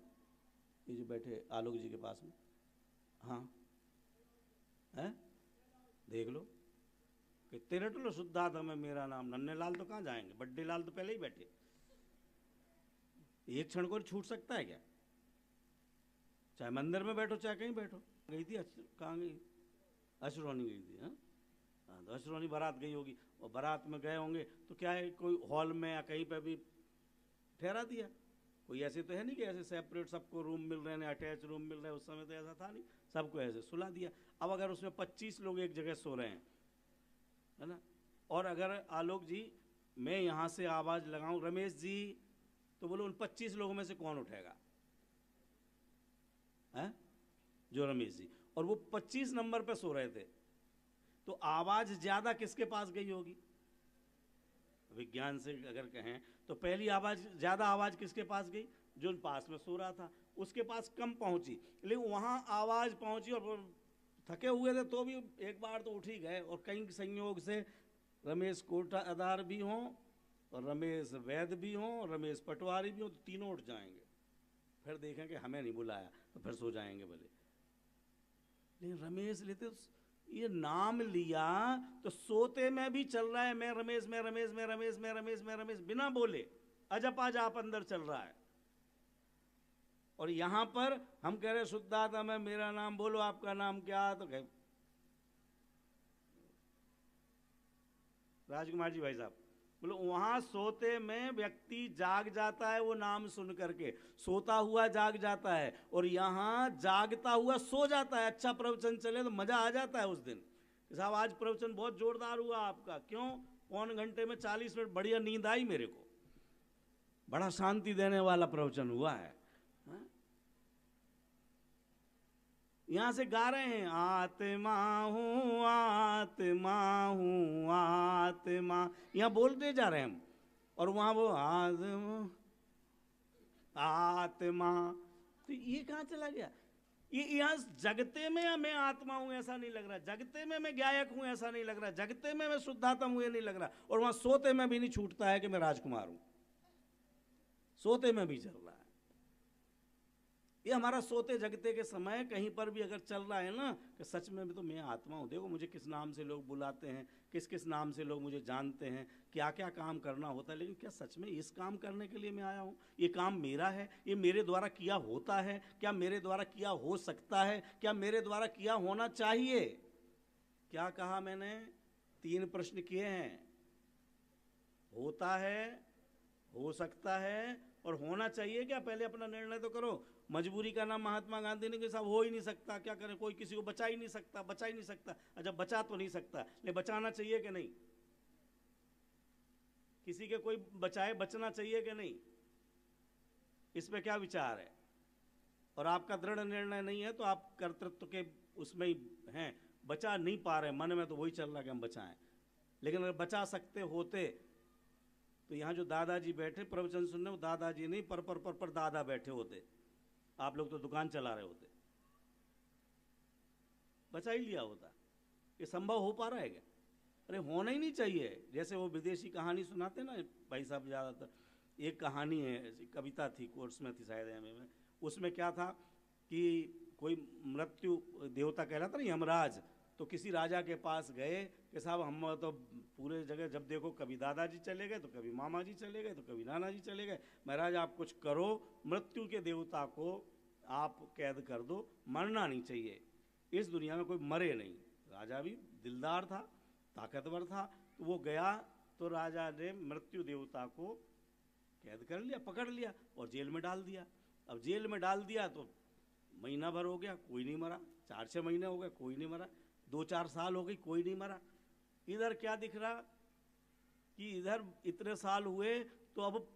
Speaker 1: ये जो बैठे आलोक जी के पास में। हाँ है, देख लो कितने रट लो, शुद्धात्म है मेरा नाम। नन्हे लाल तो कहाँ जाएंगे, बड्डे लाल तो पहले ही बैठे। एक क्षण को छूट सकता है क्या? चाहे मंदिर में बैठो चाहे कहीं बैठो। गई थी कहाँ गई? अशरौनी गई थी। हाँ तो अशरौनी बारात गई होगी, और बारात में गए होंगे तो क्या है, कोई हॉल में या कहीं पे भी ठहरा दिया। कोई ऐसे तो है नहीं कि ऐसे सेपरेट सबको रूम मिल रहे हैं, अटैच रूम मिल रहे हैं, उस समय तो ऐसा था नहीं, सबको ऐसे सुला दिया। अब अगर उसमें 25 लोग एक जगह सो रहे हैं, है ना, और अगर आलोक जी मैं यहाँ से आवाज़ लगाऊं रमेश जी, तो बोलो उन 25 लोगों में से कौन उठेगा? है जो रमेश जी, और वो 25 नंबर पे सो रहे थे, तो आवाज़ ज़्यादा किसके पास गई होगी? विज्ञान से अगर कहें तो पहली आवाज़ ज़्यादा आवाज़ किसके पास गई? जो पास में सो रहा था उसके पास कम पहुंची, लेकिन वहाँ आवाज़ पहुंची, और थके हुए थे तो भी एक बार तो उठ ही गए। और कई संयोग से रमेश कोठादार भी हों और रमेश वैद भी हों और रमेश पटवारी भी हों, तो तीनों उठ जाएंगे, फिर देखें कि हमें नहीं बुलाया, तो फिर सो जाएंगे भले। लेकिन रमेश लेते ये नाम लिया तो सोते में भी चल रहा है, मैं रमेश, मैं रमेश, मैं रमेश, मैं रमेश, मैं रमेश, बिना बोले अजपा जाप अंदर चल रहा है। और यहां पर हम कह रहे शुद्धात्मा है मेरा नाम, बोलो आपका नाम क्या? तो कहे राजकुमार जी भाई साहब, बोलो वहां सोते में व्यक्ति जाग जाता है वो नाम सुन करके, सोता हुआ जाग जाता है, और यहां जागता हुआ सो जाता है। अच्छा प्रवचन चले तो मजा आ जाता है उस दिन। साहब आज प्रवचन बहुत जोरदार हुआ आपका, क्यों? पौन घंटे में 40 मिनट बढ़िया नींद आई मेरे को, बड़ा शांति देने वाला प्रवचन हुआ है। यहां से गा रहे हैं आत्मा हूं आत्मा हूं आत्मा, यहां बोलते जा रहे हैं हम, और वहां वो आत्मा, तो ये कहां चला गया? ये यहां जगते में या मैं आत्मा हूं ऐसा नहीं लग रहा, जगते में मैं गायक हूं ऐसा नहीं लग रहा, जगते में मैं शुद्धात्मा हूं नहीं लग रहा, और वहां सोते में भी नहीं छूटता है कि मैं राजकुमार हूं, सोते में भी चल रहा है। ये हमारा सोते जगते के समय कहीं पर भी अगर चल रहा है ना कि सच में भी तो मैं आत्मा हूँ, देखो मुझे किस नाम से लोग बुलाते हैं, किस किस नाम से लोग मुझे जानते हैं, क्या क्या काम करना होता है, लेकिन क्या सच में इस काम करने के लिए मैं आया हूँ? ये काम मेरा है, ये मेरे द्वारा किया होता है क्या? मेरे द्वारा किया हो सकता है क्या? मेरे द्वारा किया होना चाहिए? क्या कहा मैंने? 3 प्रश्न किए हैं, होता है, हो सकता है और होना चाहिए क्या? पहले अपना निर्णय तो करो। मजबूरी का नाम महात्मा गांधी ने कि साहब हो ही नहीं सकता, क्या करें, कोई किसी को बचा ही नहीं सकता, बचा ही नहीं सकता। अच्छा बचा तो नहीं सकता, लेकिन बचाना चाहिए कि नहीं? किसी के कोई बचाए, बचना चाहिए कि नहीं? इस पे क्या विचार है? और आपका दृढ़ निर्णय नहीं है तो आप कर्तृत्व के उसमें ही हैं, बचा नहीं पा रहे, मन में तो वही चल रहा कि हम बचाएं। लेकिन अगर बचा सकते होते तो यहाँ जो दादाजी बैठे प्रवचन सुनने, वो दादाजी नहीं पर दादा बैठे होते, आप लोग तो दुकान चला रहे होते, बचा ही लिया होता। ये संभव हो पा रहा है क्या? अरे होना ही नहीं चाहिए। जैसे वो विदेशी कहानी सुनाते ना भाई साहब, ज़्यादातर एक कहानी है, कविता थी, कोर्स में थी शायद एमए में, उसमें क्या था कि कोई मृत्यु देवता कहलाता ना यमराज, तो किसी राजा के पास गए कि साहब हम तो पूरे जगह जब देखो कभी दादाजी चले गए तो कभी मामा जी चले गए तो कभी नाना जी चले गए, महाराज आप कुछ करो, मृत्यु के देवता को आप कैद कर दो, मरना नहीं चाहिए, इस दुनिया में कोई मरे नहीं। राजा भी दिलदार था, ताकतवर था, तो वो गया तो राजा ने मृत्यु देवता को कैद कर लिया, पकड़ लिया और जेल में डाल दिया। अब जेल में डाल दिया तो महीना भर हो गया, कोई नहीं मरा। 4-6 महीने हो गए, कोई नहीं मरा। 2-4 साल हो गई, कोई नहीं मरा। इधर क्या दिख रहा कि इधर इतने साल हुए तो अब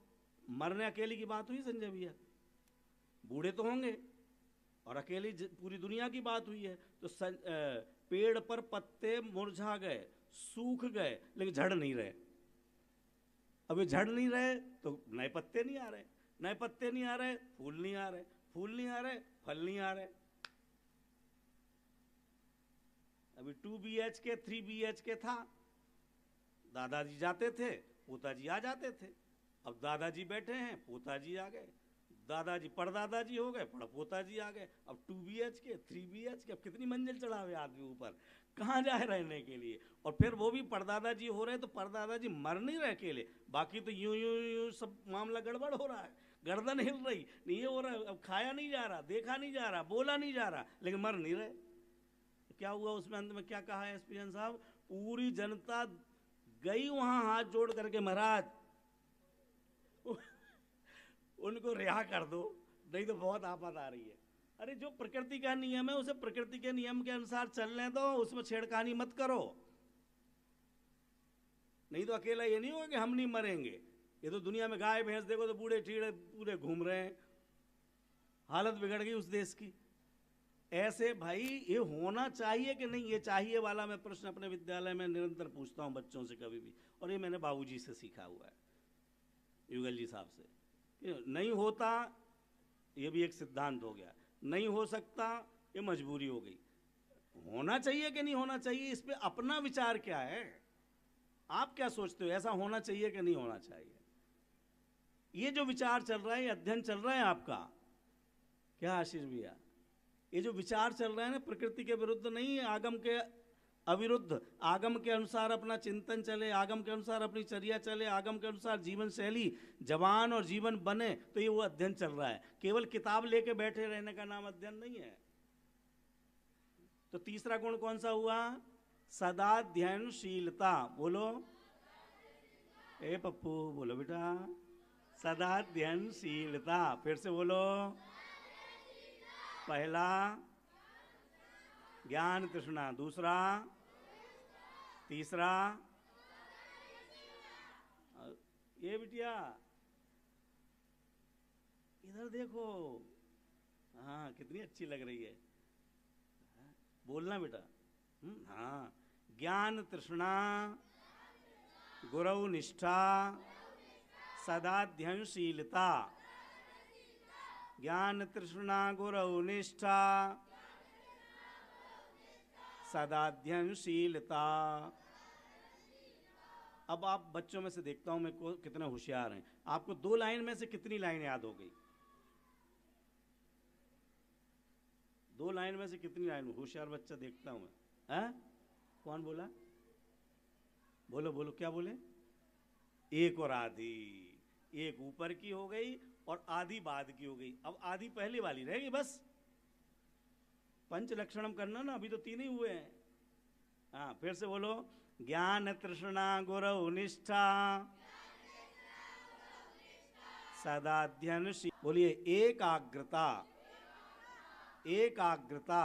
Speaker 1: मरने अकेले की बात हुई संजय भैया, बूढ़े तो होंगे और अकेली पूरी दुनिया की बात हुई है। तो पेड़ पर पत्ते मुरझा गए, सूख गए, लेकिन झड़ नहीं रहे। अब ये झड़ नहीं रहे तो नए पत्ते नहीं आ रहे, नए पत्ते नहीं आ रहे, फूल नहीं आ रहे, फूल नहीं आ रहे, फल नहीं आ रहे। अभी 2 BHK 3 BHK था, दादाजी जाते थे, पोताजी आ जाते थे। अब दादाजी बैठे हैं, पोताजी आ गए, दादाजी परदादाजी हो गए, पोताजी आ गए। अब 2 BHK 3 BHK, अब कितनी मंजिल चढ़ावे आदमी ऊपर, कहाँ जाए रहने के लिए। और फिर वो भी परदादाजी हो रहे तो परदादाजी मर नहीं रहे अकेले, बाकी तो यूं यूं यूं सब मामला गड़बड़ हो रहा है, गर्दन हिल रही, नहीं ये हो रहा है, अब खाया नहीं जा रहा, देखा नहीं जा रहा, बोला नहीं जा रहा, लेकिन मर नहीं रहे। क्या हुआ उसमें, अंत में क्या कहा है एसपीएन साहब, पूरी जनता गई वहां हाथ जोड़ करके, महाराज उनको रिहा कर दो, नहीं तो बहुत आफत आ रही है। अरे जो प्रकृति का नियम है उसे प्रकृति के नियम के अनुसार चलने दो, उसमें छेड़खानी मत करो। नहीं तो अकेला ये नहीं होगा कि हम नहीं मरेंगे, ये तो दुनिया में गाय भैंस देखो तो बूढ़े ठीड़े पूरे घूम रहे हैं, हालत बिगड़ गई उस देश की। ऐसे भाई ये होना चाहिए कि नहीं, ये चाहिए वाला मैं प्रश्न अपने विद्यालय में निरंतर पूछता हूं बच्चों से कभी भी, और ये मैंने बाबूजी से सीखा हुआ है, युगल जी साहब से। नहीं होता ये भी एक सिद्धांत हो गया, नहीं हो सकता ये मजबूरी हो गई। होना चाहिए कि नहीं होना चाहिए, इस पे अपना विचार क्या है, आप क्या सोचते हो, ऐसा होना चाहिए कि नहीं होना चाहिए? ये जो विचार चल रहा है, ये अध्ययन चल रहा है आपका क्या आशीष भैया, ये जो विचार चल रहा है ना, प्रकृति के विरुद्ध नहीं, आगम के अविरुद्ध, आगम के अनुसार अपना चिंतन चले, आगम के अनुसार अपनी चर्या चले, आगम के अनुसार जीवन शैली जवान और जीवन बने, तो ये वो अध्ययन चल रहा है। केवल किताब लेके बैठे रहने का नाम अध्ययन नहीं है। तो तीसरा गुण कौन सा हुआ, सदाध्ययनशीलता। बोलो ए पप्पू, बोलो बेटा, सदाध्ययनशीलता। फिर से बोलो, पहला ज्ञान तृष्णा, दूसरा, तीसरा, ये बिटिया इधर देखो, हाँ कितनी अच्छी लग रही है, बोलना बेटा। हाँ, ज्ञान तृष्णा, गुरु निष्ठा, सदाध्ययनशीलता। ज्ञान तृष्णा गुरु निष्ठा सदाध्ययनशीलता। अब आप बच्चों में से देखता हूं मैं को कितना होशियार हैं, आपको 2 लाइन में से कितनी लाइन याद हो गई? 2 लाइन में से कितनी लाइन? होशियार बच्चा देखता हूं मैं। हैं? कौन बोला? बोलो बोलो, क्या बोले? एक और आधी, एक ऊपर की हो गई और आधी बाद की हो गई। अब आधी पहले वाली रहेगी बस। पंच लक्षणम करना ना, अभी तो 3 ही हुए हैं। हाँ, फिर से बोलो, ज्ञान तृष्णा गुरु निष्ठा सदाध्ययनशील। बोलिए, एकाग्रता। एकाग्रता,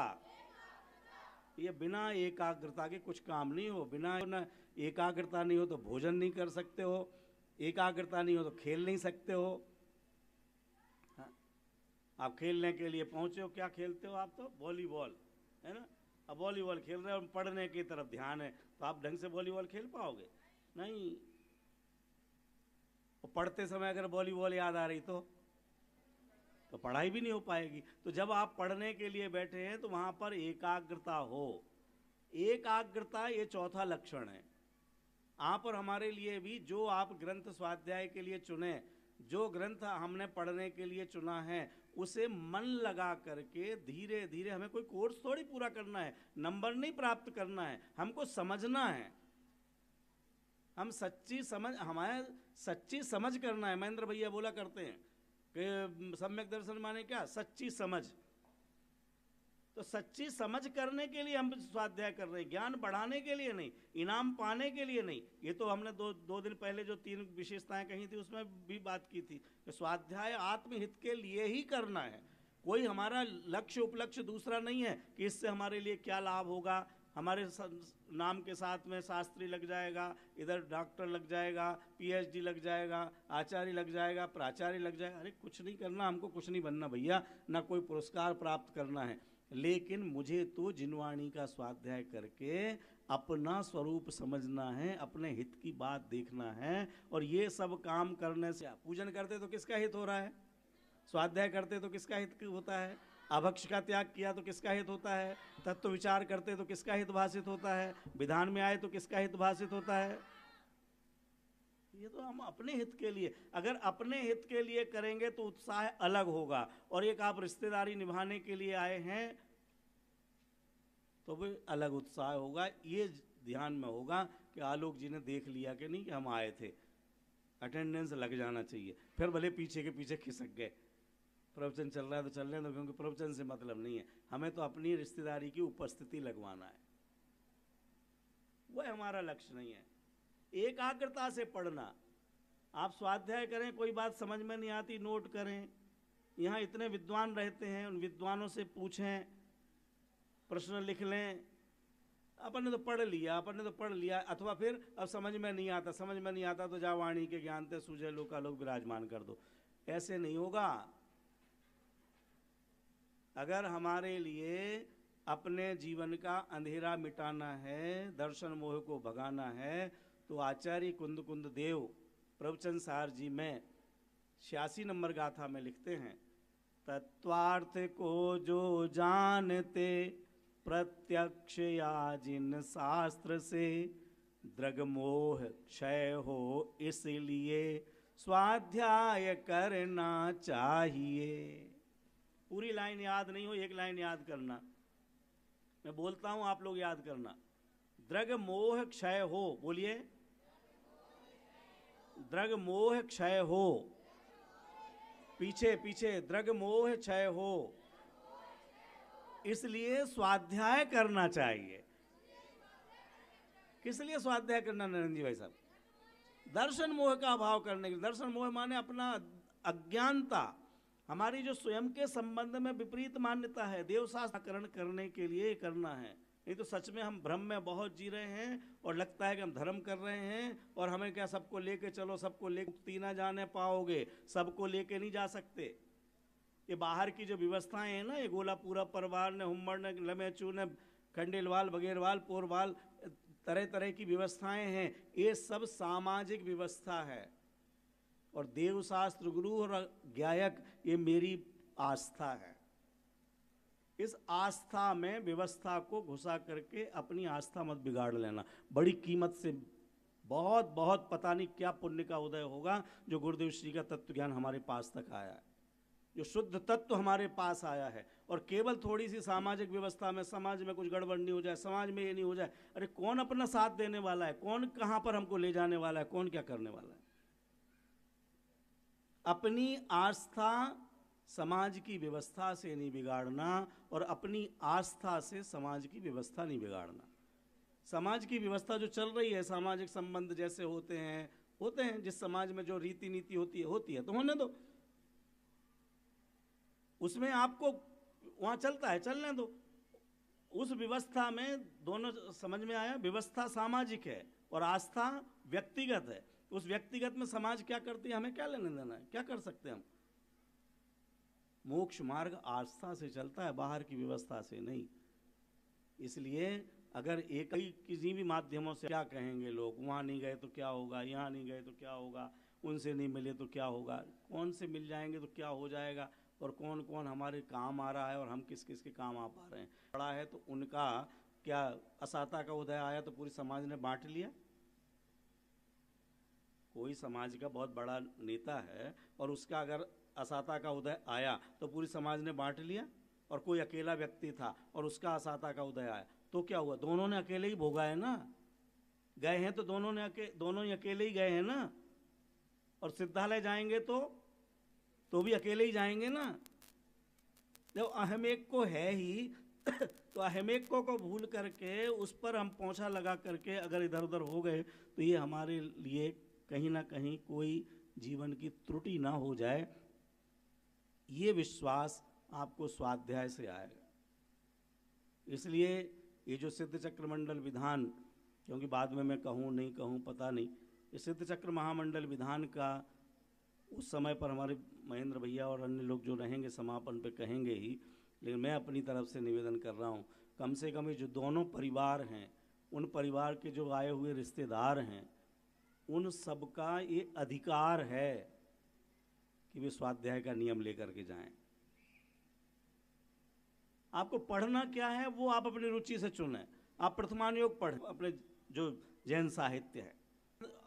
Speaker 1: ये बिना एकाग्रता के कुछ काम नहीं हो। बिना एकाग्रता नहीं हो तो भोजन नहीं कर सकते हो, एकाग्रता नहीं हो तो खेल नहीं सकते हो। आप खेलने के लिए पहुंचे हो, क्या खेलते हो आप? तो वॉलीबॉल, है ना। अब वॉलीबॉल खेल रहे हो, पढ़ने की तरफ ध्यान है, तो आप ढंग से वॉलीबॉल खेल पाओगे? नहीं। और पढ़ते समय अगर वॉलीबॉल याद आ रही तो पढ़ाई भी नहीं हो पाएगी। तो जब आप पढ़ने के लिए बैठे हैं तो वहां पर एकाग्रता हो। एकाग्रता ये चौथा लक्षण है। आप और हमारे लिए भी, जो आप ग्रंथ स्वाध्याय के लिए चुने, जो ग्रंथ हमने पढ़ने के लिए चुना है, उसे मन लगा करके धीरे धीरे, हमें कोई कोर्स थोड़ी पूरा करना है, नंबर नहीं प्राप्त करना है, हमको समझना है। हम सच्ची समझ, हमारे सच्ची समझ करना है। महेंद्र भैया बोला करते हैं कि सम्यक दर्शन माने क्या? सच्ची समझ। तो सच्ची समझ करने के लिए हम स्वाध्याय कर रहे हैं, ज्ञान बढ़ाने के लिए नहीं, इनाम पाने के लिए नहीं। ये तो हमने दो दिन पहले जो 3 विशेषताएं कही थी उसमें भी बात की थी कि स्वाध्याय आत्महित के लिए ही करना है। कोई हमारा लक्ष्य उपलक्ष्य दूसरा नहीं है कि इससे हमारे लिए क्या लाभ होगा, हमारे नाम के साथ में शास्त्री लग जाएगा, इधर डॉक्टर लग जाएगा, पीएचडी लग जाएगा, आचार्य लग जाएगा, प्राचार्य लग जाएगा। अरे कुछ नहीं करना, हमको कुछ नहीं बनना भैया, ना कोई पुरस्कार प्राप्त करना है, लेकिन मुझे तो जिनवाणी का स्वाध्याय करके अपना स्वरूप समझना है, अपने हित की बात देखना है। और ये सब काम करने से, पूजन करते तो किसका हित हो रहा है, स्वाध्याय करते तो किसका हित होता है, अभक्ष का त्याग किया तो किसका हित होता है, तत्व विचार करते तो किसका हित भाषित होता है, विधान में आए तो किसका हित भाषित होता है। ये तो हम अपने हित के लिए, अगर अपने हित के लिए करेंगे तो उत्साह अलग होगा। और एक आप रिश्तेदारी निभाने के लिए आए हैं तो भी अलग उत्साह होगा। ये ध्यान में होगा कि आलोक जी ने देख लिया कि नहीं कि हम आए थे, अटेंडेंस लग जाना चाहिए। फिर भले पीछे के पीछे खिसक गए, प्रवचन चल रहा है तो चलने दो, क्योंकि प्रवचन से मतलब नहीं है, हमें तो अपनी रिश्तेदारी की उपस्थिति लगवाना है, वह हमारा लक्ष्य नहीं है। एकाग्रता से पढ़ना, आप स्वाध्याय करें, कोई बात समझ में नहीं आती नोट करें, यहाँ इतने विद्वान रहते हैं, उन विद्वानों से पूछें, प्रश्न लिख लें। अपन ने तो पढ़ लिया, अथवा फिर अब समझ में नहीं आता तो जा वाणी के ज्ञान ते सूझे लोका लोग विराजमान कर दो। ऐसे नहीं होगा। अगर हमारे लिए अपने जीवन का अंधेरा मिटाना है, दर्शन मोह को भगाना है, तो आचार्य कुंद कुंद देव प्रवचन सार जी में 86 नंबर गाथा में लिखते हैं, तत्वार्थ को जो जानते प्रत्यक्ष या जिन शास्त्र से, द्रग मोह क्षय हो इसलिए स्वाध्याय करना चाहिए। पूरी लाइन याद नहीं हो, एक लाइन याद करना, मैं बोलता हूं आप लोग याद करना। द्रग मोह क्षय हो, बोलिए, द्रग मोह क्षय हो, पीछे पीछे, द्रग मोह क्षय हो इसलिए स्वाध्याय करना चाहिए। किस लिए स्वाध्याय करना नरेंद्र जी भाई साहब? दर्शन मोह का अभाव करने के लिए। दर्शन मोह माने अपना अज्ञानता, हमारी जो स्वयं के संबंध में विपरीत मान्यता है, देवशास्त्रकरण करने के लिए करना है। नहीं तो सच में हम भ्रम में बहुत जी रहे हैं और लगता है कि हम धर्म कर रहे हैं, और हमें क्या सबको लेके चलो, सबको लेके मुक्ति ना जाने पाओगे, सबको लेके नहीं जा सकते। ये बाहर की जो व्यवस्थाएं हैं ना, ये गोलापुरा परिवार ने, हुम्मड़ ने, लमेचू ने, खंडेलवाल, बगेरवाल, पोरवाल, तरह तरह की व्यवस्थाएं हैं, ये सब सामाजिक व्यवस्था है। और देवशास्त्र गुरु और गायक, ये मेरी आस्था है। इस आस्था में व्यवस्था को घुसा करके अपनी आस्था मत बिगाड़ लेना। बड़ी कीमत से, बहुत बहुत पता नहीं क्या पुण्य का उदय होगा जो गुरुदेव श्री का तत्व ज्ञान हमारे पास तक आया है, जो शुद्ध तत्व हमारे पास आया है। और केवल थोड़ी सी सामाजिक व्यवस्था में, समाज में कुछ गड़बड़ नहीं हो जाए, समाज में ये नहीं हो जाए, अरे कौन अपना साथ देने वाला है, कौन कहां पर हमको ले जाने वाला है, कौन क्या करने वाला है। अपनी आस्था समाज की व्यवस्था से नहीं बिगाड़ना, और अपनी आस्था से समाज की व्यवस्था नहीं बिगाड़ना। समाज की व्यवस्था जो चल रही है, सामाजिक संबंध जैसे होते हैं, जिस समाज में जो रीति नीति होती है तो होने दो, उसमें आपको वहां चलता है, चलने दो। उस व्यवस्था में दोनों समझ में आया, व्यवस्था सामाजिक है और आस्था व्यक्तिगत है। उस व्यक्तिगत में समाज क्या करती है, हमें क्या लेने देना है, क्या कर सकते हैं हम। मोक्ष मार्ग आस्था से चलता है, बाहर की व्यवस्था से नहीं। इसलिए अगर एक ही किसी भी माध्यमों से, क्या कहेंगे लोग, वहाँ नहीं गए तो क्या होगा, यहाँ नहीं गए तो क्या होगा, उनसे नहीं मिले तो क्या होगा, कौन से मिल जाएंगे तो क्या हो जाएगा, और कौन कौन हमारे काम आ रहा है और हम किस किस के काम आ पा रहे हैं। बड़ा है तो उनका क्या असाता का उदय आया तो पूरी समाज ने बांट लिया। कोई समाज का बहुत बड़ा नेता है और उसका अगर असाता का उदय आया तो पूरी समाज ने बांट लिया, और कोई अकेला व्यक्ति था और उसका असाता का उदय आया तो क्या हुआ, दोनों ने अकेले ही भोगा है ना। गए हैं तो दोनों ही अकेले ही गए हैं ना। और सिद्धालय जाएंगे तो भी अकेले ही जाएंगे ना। जब अहम एक को है ही तो अहमेको को भूल करके उस पर हम पोंछा लगा करके अगर इधर उधर हो गए तो ये हमारे लिए कहीं ना कहीं कोई जीवन की त्रुटि ना हो जाए, ये विश्वास आपको स्वाध्याय से आएगा। इसलिए ये जो सिद्ध चक्र मंडल विधान, क्योंकि बाद में मैं कहूँ नहीं कहूँ पता नहीं, ये सिद्ध चक्र महामंडल विधान का उस समय पर हमारे महेंद्र भैया और अन्य लोग जो रहेंगे समापन पे कहेंगे ही, लेकिन मैं अपनी तरफ से निवेदन कर रहा हूँ, कम से कम ये जो दोनों परिवार हैं, उन परिवार के जो आए हुए रिश्तेदार हैं, उन सबका ये अधिकार है कि वे स्वाध्याय का नियम लेकर के जाएं। आपको पढ़ना क्या है वो आप अपनी रुचि से चुनें। आप प्रथमान योग पढ़ें, अपने जो जैन साहित्य है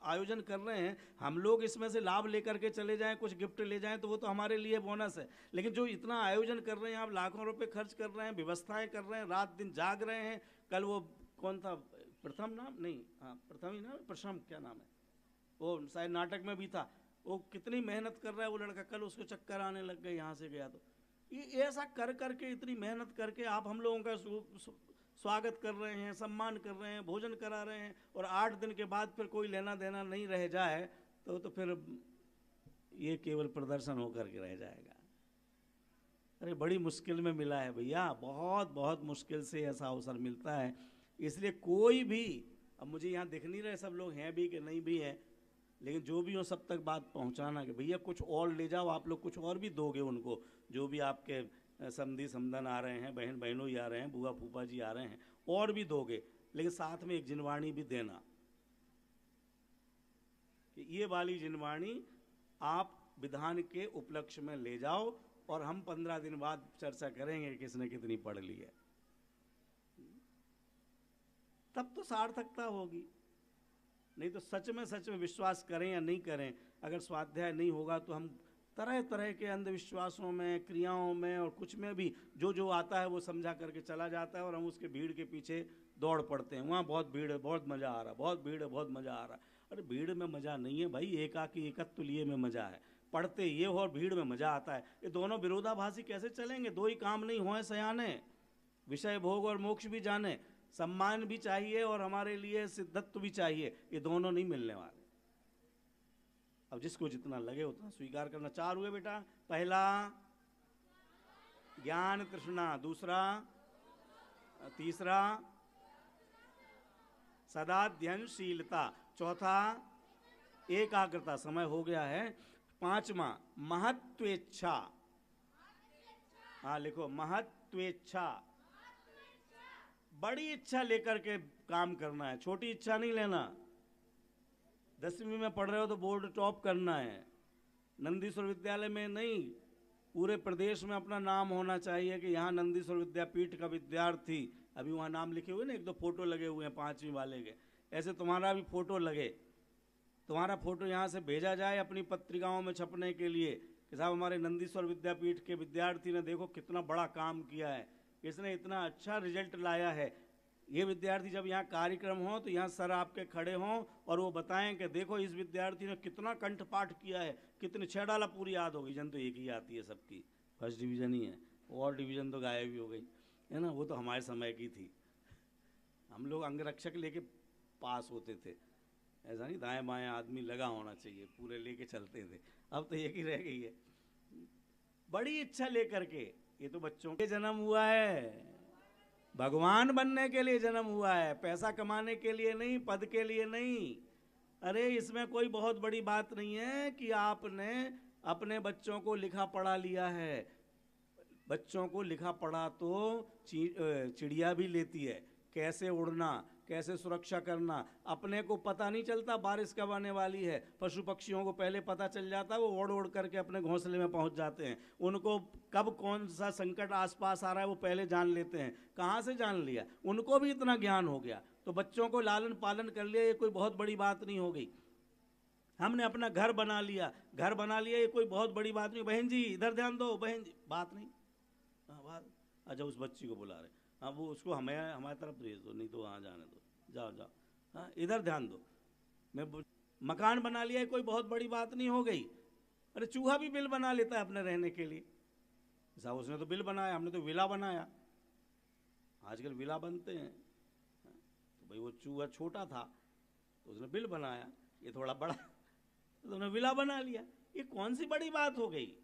Speaker 1: आयोजन कर रहे हैं, हम लोग इसमें से लाभ लेकर के चले जाएं, कुछ गिफ्ट ले जाएं तो वो तो हमारे लिए बोनस है, लेकिन जो इतना आयोजन कर रहे हैं, आप लाखों रुपए खर्च कर रहे हैं, व्यवस्थाएं कर रहे हैं, रात दिन जाग रहे हैं। कल वो कौन था, प्रथम नाम नहीं, हाँ प्रथम ही नाम, प्रशम क्या नाम है, वो शायद नाटक में भी था, वो कितनी मेहनत कर रहा है वो लड़का, कल उसको चक्कर आने लग गए यहाँ से गया तो। ये ऐसा कर करके, इतनी मेहनत करके आप हम लोगों का स्वागत कर रहे हैं, सम्मान कर रहे हैं, भोजन करा रहे हैं, और 8 दिन के बाद फिर कोई लेना देना नहीं रह जाए तो फिर ये केवल प्रदर्शन होकर के रह जाएगा। अरे बड़ी मुश्किल में मिला है भैया, बहुत बहुत मुश्किल से ऐसा अवसर मिलता है। इसलिए कोई भी, अब मुझे यहाँ दिख नहीं रहे सब लोग हैं भी कि नहीं भी हैं, लेकिन जो भी हो सब तक बात पहुँचाना कि भैया कुछ और ले जाओ, आप लोग कुछ और भी दोगे उनको, जो भी आपके समधी समधन आ रहे हैं, बहन बहनों ही आ रहे हैं, बुआ फूफा जी आ रहे हैं, और भी दोगे, लेकिन साथ में एक जिनवाणी भी देना कि ये वाली जिनवाणी आप विधान के उपलक्ष्य में ले जाओ, और हम 15 दिन बाद चर्चा करेंगे किसने कितनी पढ़ ली है, तब तो सार्थकता होगी। नहीं तो सच में विश्वास करें या नहीं करें, अगर स्वाध्याय नहीं होगा तो हम तरह तरह के अंधविश्वासों में, क्रियाओं में और कुछ में भी जो जो आता है वो समझा करके चला जाता है, और हम उसके भीड़ के पीछे दौड़ पड़ते हैं। वहाँ बहुत भीड़ है, बहुत मज़ा आ रहा, बहुत भीड़ है, बहुत मज़ा आ रहा। अरे भीड़ में मज़ा नहीं है भाई, एकाकी एकत्व लिए में मज़ा है, पढ़ते ये हो और भीड़ में मज़ा आता है। ये दोनों विरोधाभासी कैसे चलेंगे? दो ही काम नहीं होए सयाने, विषय भोग और मोक्ष भी जाने, सम्मान भी चाहिए और हमारे लिए सिद्धत्व भी चाहिए, ये दोनों नहीं मिलने वाले। अब जिसको जितना लगे उतना स्वीकार करना। 4 हुए बेटा, पहला ज्ञान तृष्णा, दूसरा, तीसरा सदाध्ययनशीलता, चौथा एकाग्रता, समय हो गया है। 5वां महत्वेच्छा, हाँ लिखो महत्वेच्छा, बड़ी इच्छा लेकर के काम करना है, छोटी इच्छा नहीं लेना। 10वीं में पढ़ रहे हो तो बोर्ड टॉप करना है, नंदीश्वर विद्यालय में नहीं, पूरे प्रदेश में अपना नाम होना चाहिए कि यहाँ नंदीश्वर विद्यापीठ का विद्यार्थी। अभी वहाँ नाम लिखे हुए ना, 1-2 फोटो लगे हुए हैं 5वीं वाले के, ऐसे तुम्हारा भी फोटो लगे, तुम्हारा फोटो यहाँ से भेजा जाए अपनी पत्रिकाओं में छपने के लिए कि साहब हमारे नंदीश्वर विद्यापीठ के विद्यार्थी ने देखो कितना बड़ा काम किया है, इसने इतना अच्छा रिजल्ट लाया है। ये विद्यार्थी जब यहाँ कार्यक्रम हो तो यहाँ सर आपके खड़े हों और वो बताएं कि देखो इस विद्यार्थी ने कितना कंठपाठ किया है, कितने 6 डाला पूरी याद हो गई। जन तो एक ही आती है सबकी, फर्स्ट डिवीज़न ही है, और डिवीज़न तो गायब भी हो गई है ना, वो तो हमारे समय की थी। हम लोग अंगरक्षक लेके पास होते थे, ऐसा नहीं दाएं बाएं आदमी लगा होना चाहिए, पूरे लेके चलते थे। अब तो एक ही रह गई है, बड़ी इच्छा लेकर के। ये तो बच्चों के जन्म हुआ है, भगवान बनने के लिए जन्म हुआ है, पैसा कमाने के लिए नहीं, पद के लिए नहीं। अरे इसमें कोई बहुत बड़ी बात नहीं है कि आपने अपने बच्चों को लिखा पढ़ा लिया है। बच्चों को लिखा पढ़ा तो चिड़िया भी लेती है, कैसे उड़ना, कैसे सुरक्षा करना। अपने को पता नहीं चलता बारिश कब आने वाली है, पशु पक्षियों को पहले पता चल जाता है, वो ओढ़ ओढ़ करके अपने घोंसले में पहुंच जाते हैं। उनको कब कौन सा संकट आसपास आ रहा है वो पहले जान लेते हैं। कहाँ से जान लिया? उनको भी इतना ज्ञान हो गया, तो बच्चों को लालन पालन कर लिया, ये कोई बहुत बड़ी बात नहीं हो गई। हमने अपना घर बना लिया, ये कोई बहुत बड़ी बात नहीं। बहन जी इधर ध्यान दो, बहन जी, बात नहीं, बात। अच्छा उस बच्ची को बुला रहे, हाँ वो उसको हमारी तरफ भेज दो, नहीं तो वहाँ जाने दो, जाओ जाओ, हाँ इधर ध्यान दो। मैं मकान बना लिया, कोई बहुत बड़ी बात नहीं हो गई। अरे चूहा भी बिल बना लेता है अपने रहने के लिए, साहब उसने तो बिल बनाया, हमने तो विला बनाया। आजकल विला बनते हैं, तो भाई वो चूहा छोटा था तो उसने बिल बनाया, ये थोड़ा बड़ा तो उसने विला बना लिया। ये कौन सी बड़ी बात हो गई?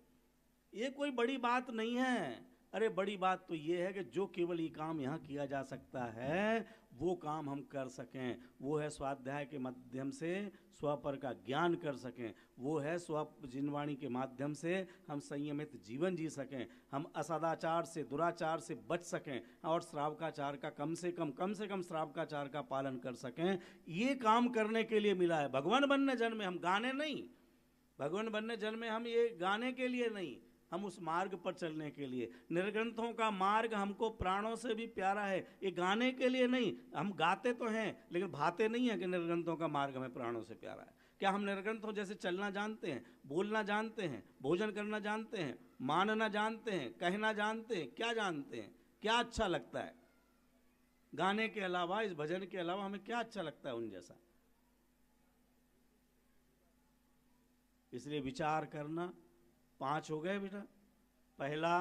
Speaker 1: ये कोई बड़ी बात नहीं है। अरे बड़ी बात तो ये है कि जो केवल ये काम यहाँ किया जा सकता है वो काम हम कर सकें, वो है स्वाध्याय के माध्यम से स्वपर का ज्ञान कर सकें, वो है स्व जिनवाणी के माध्यम से हम संयमित जीवन जी सकें, हम असदाचार से दुराचार से बच सकें और श्रावकाचार का कम से कम श्रावकाचार का पालन कर सकें। ये काम करने के लिए मिला है। भगवान बनने जन्मे हम गाने नहीं, भगवान बनने जन्मे हम ये गाने के लिए नहीं, हम उस मार्ग पर चलने के लिए। निर्ग्रंथों का मार्ग हमको प्राणों से भी प्यारा है, ये गाने के लिए नहीं। हम गाते तो हैं लेकिन भाते नहीं है कि निर्ग्रंथों का मार्ग हमें प्राणों से प्यारा है। क्या हम निर्ग्रंथों जैसे चलना जानते हैं, बोलना जानते हैं, भोजन करना जानते हैं, मानना जानते हैं, कहना जानते हैं? क्या जानते हैं? क्या अच्छा लगता है गाने के अलावा, इस भजन के अलावा हमें क्या अच्छा लगता है उन जैसा? इसलिए विचार करना। 5 हो गए बेटा, पहला,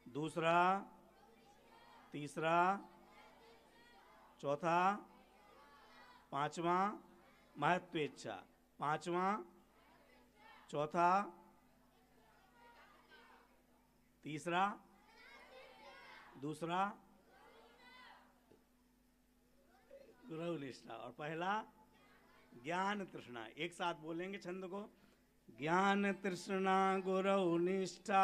Speaker 1: दूसरा, तीसरा, चौथा, पांचवा महत्वेच्छा, पांचवा, चौथा, तीसरा, दूसरा गुरु निष्ठा, और पहला ज्ञान तृष्णा। एक साथ बोलेंगे छंद को, ज्ञान तृष्णा गुरु निष्ठा।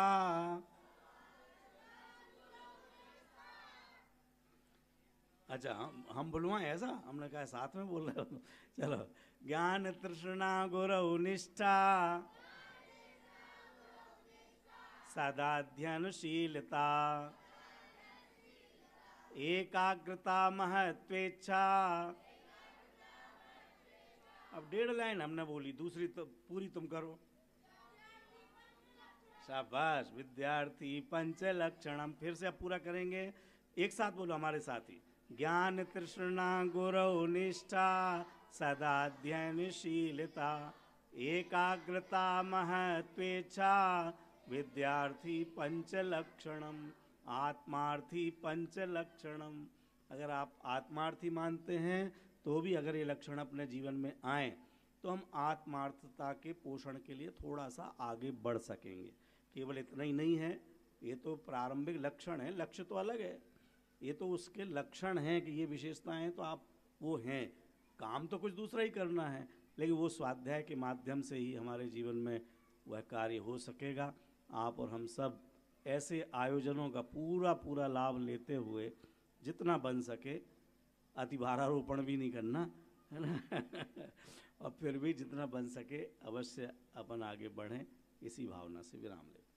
Speaker 1: अच्छा, हम बुलवाएं ऐसा? हमने कहा साथ में बोल रहे हो। चलो, ज्ञान तृष्णा गुरु निष्ठा, सदाध्ययनशीलता, एकाग्रता महत्वेच्छा। अब 1.5 लाइन हमने बोली, दूसरी तो पूरी तुम करो। शाबाश। विद्यार्थी पंच लक्षणम, फिर से अब पूरा करेंगे, एक साथ बोलो हमारे साथ ही। ज्ञान तृष्णा गुरु निष्ठा, सदाध्ययनशीलता, एकाग्रता महत्वेच्छा, विद्यार्थी पंच लक्षणम, आत्मार्थी पंच लक्षणम। अगर आप आत्मार्थी मानते हैं तो भी अगर ये लक्षण अपने जीवन में आए तो हम आत्मार्थता के पोषण के लिए थोड़ा सा आगे बढ़ सकेंगे। केवल इतना ही नहीं है, ये तो प्रारंभिक लक्षण है, लक्ष्य तो अलग है। ये तो उसके लक्षण हैं कि ये विशेषताएं तो आप वो हैं, काम तो कुछ दूसरा ही करना है, लेकिन वो स्वाध्याय के माध्यम से ही हमारे जीवन में वह कार्य हो सकेगा। आप और हम सब ऐसे आयोजनों का पूरा लाभ लेते हुए जितना बन सके, अति भारारोपण भी नहीं करना है ना और फिर भी जितना बन सके अवश्य अपन आगे बढ़ें, इसी भावना से विराम लेते हैं।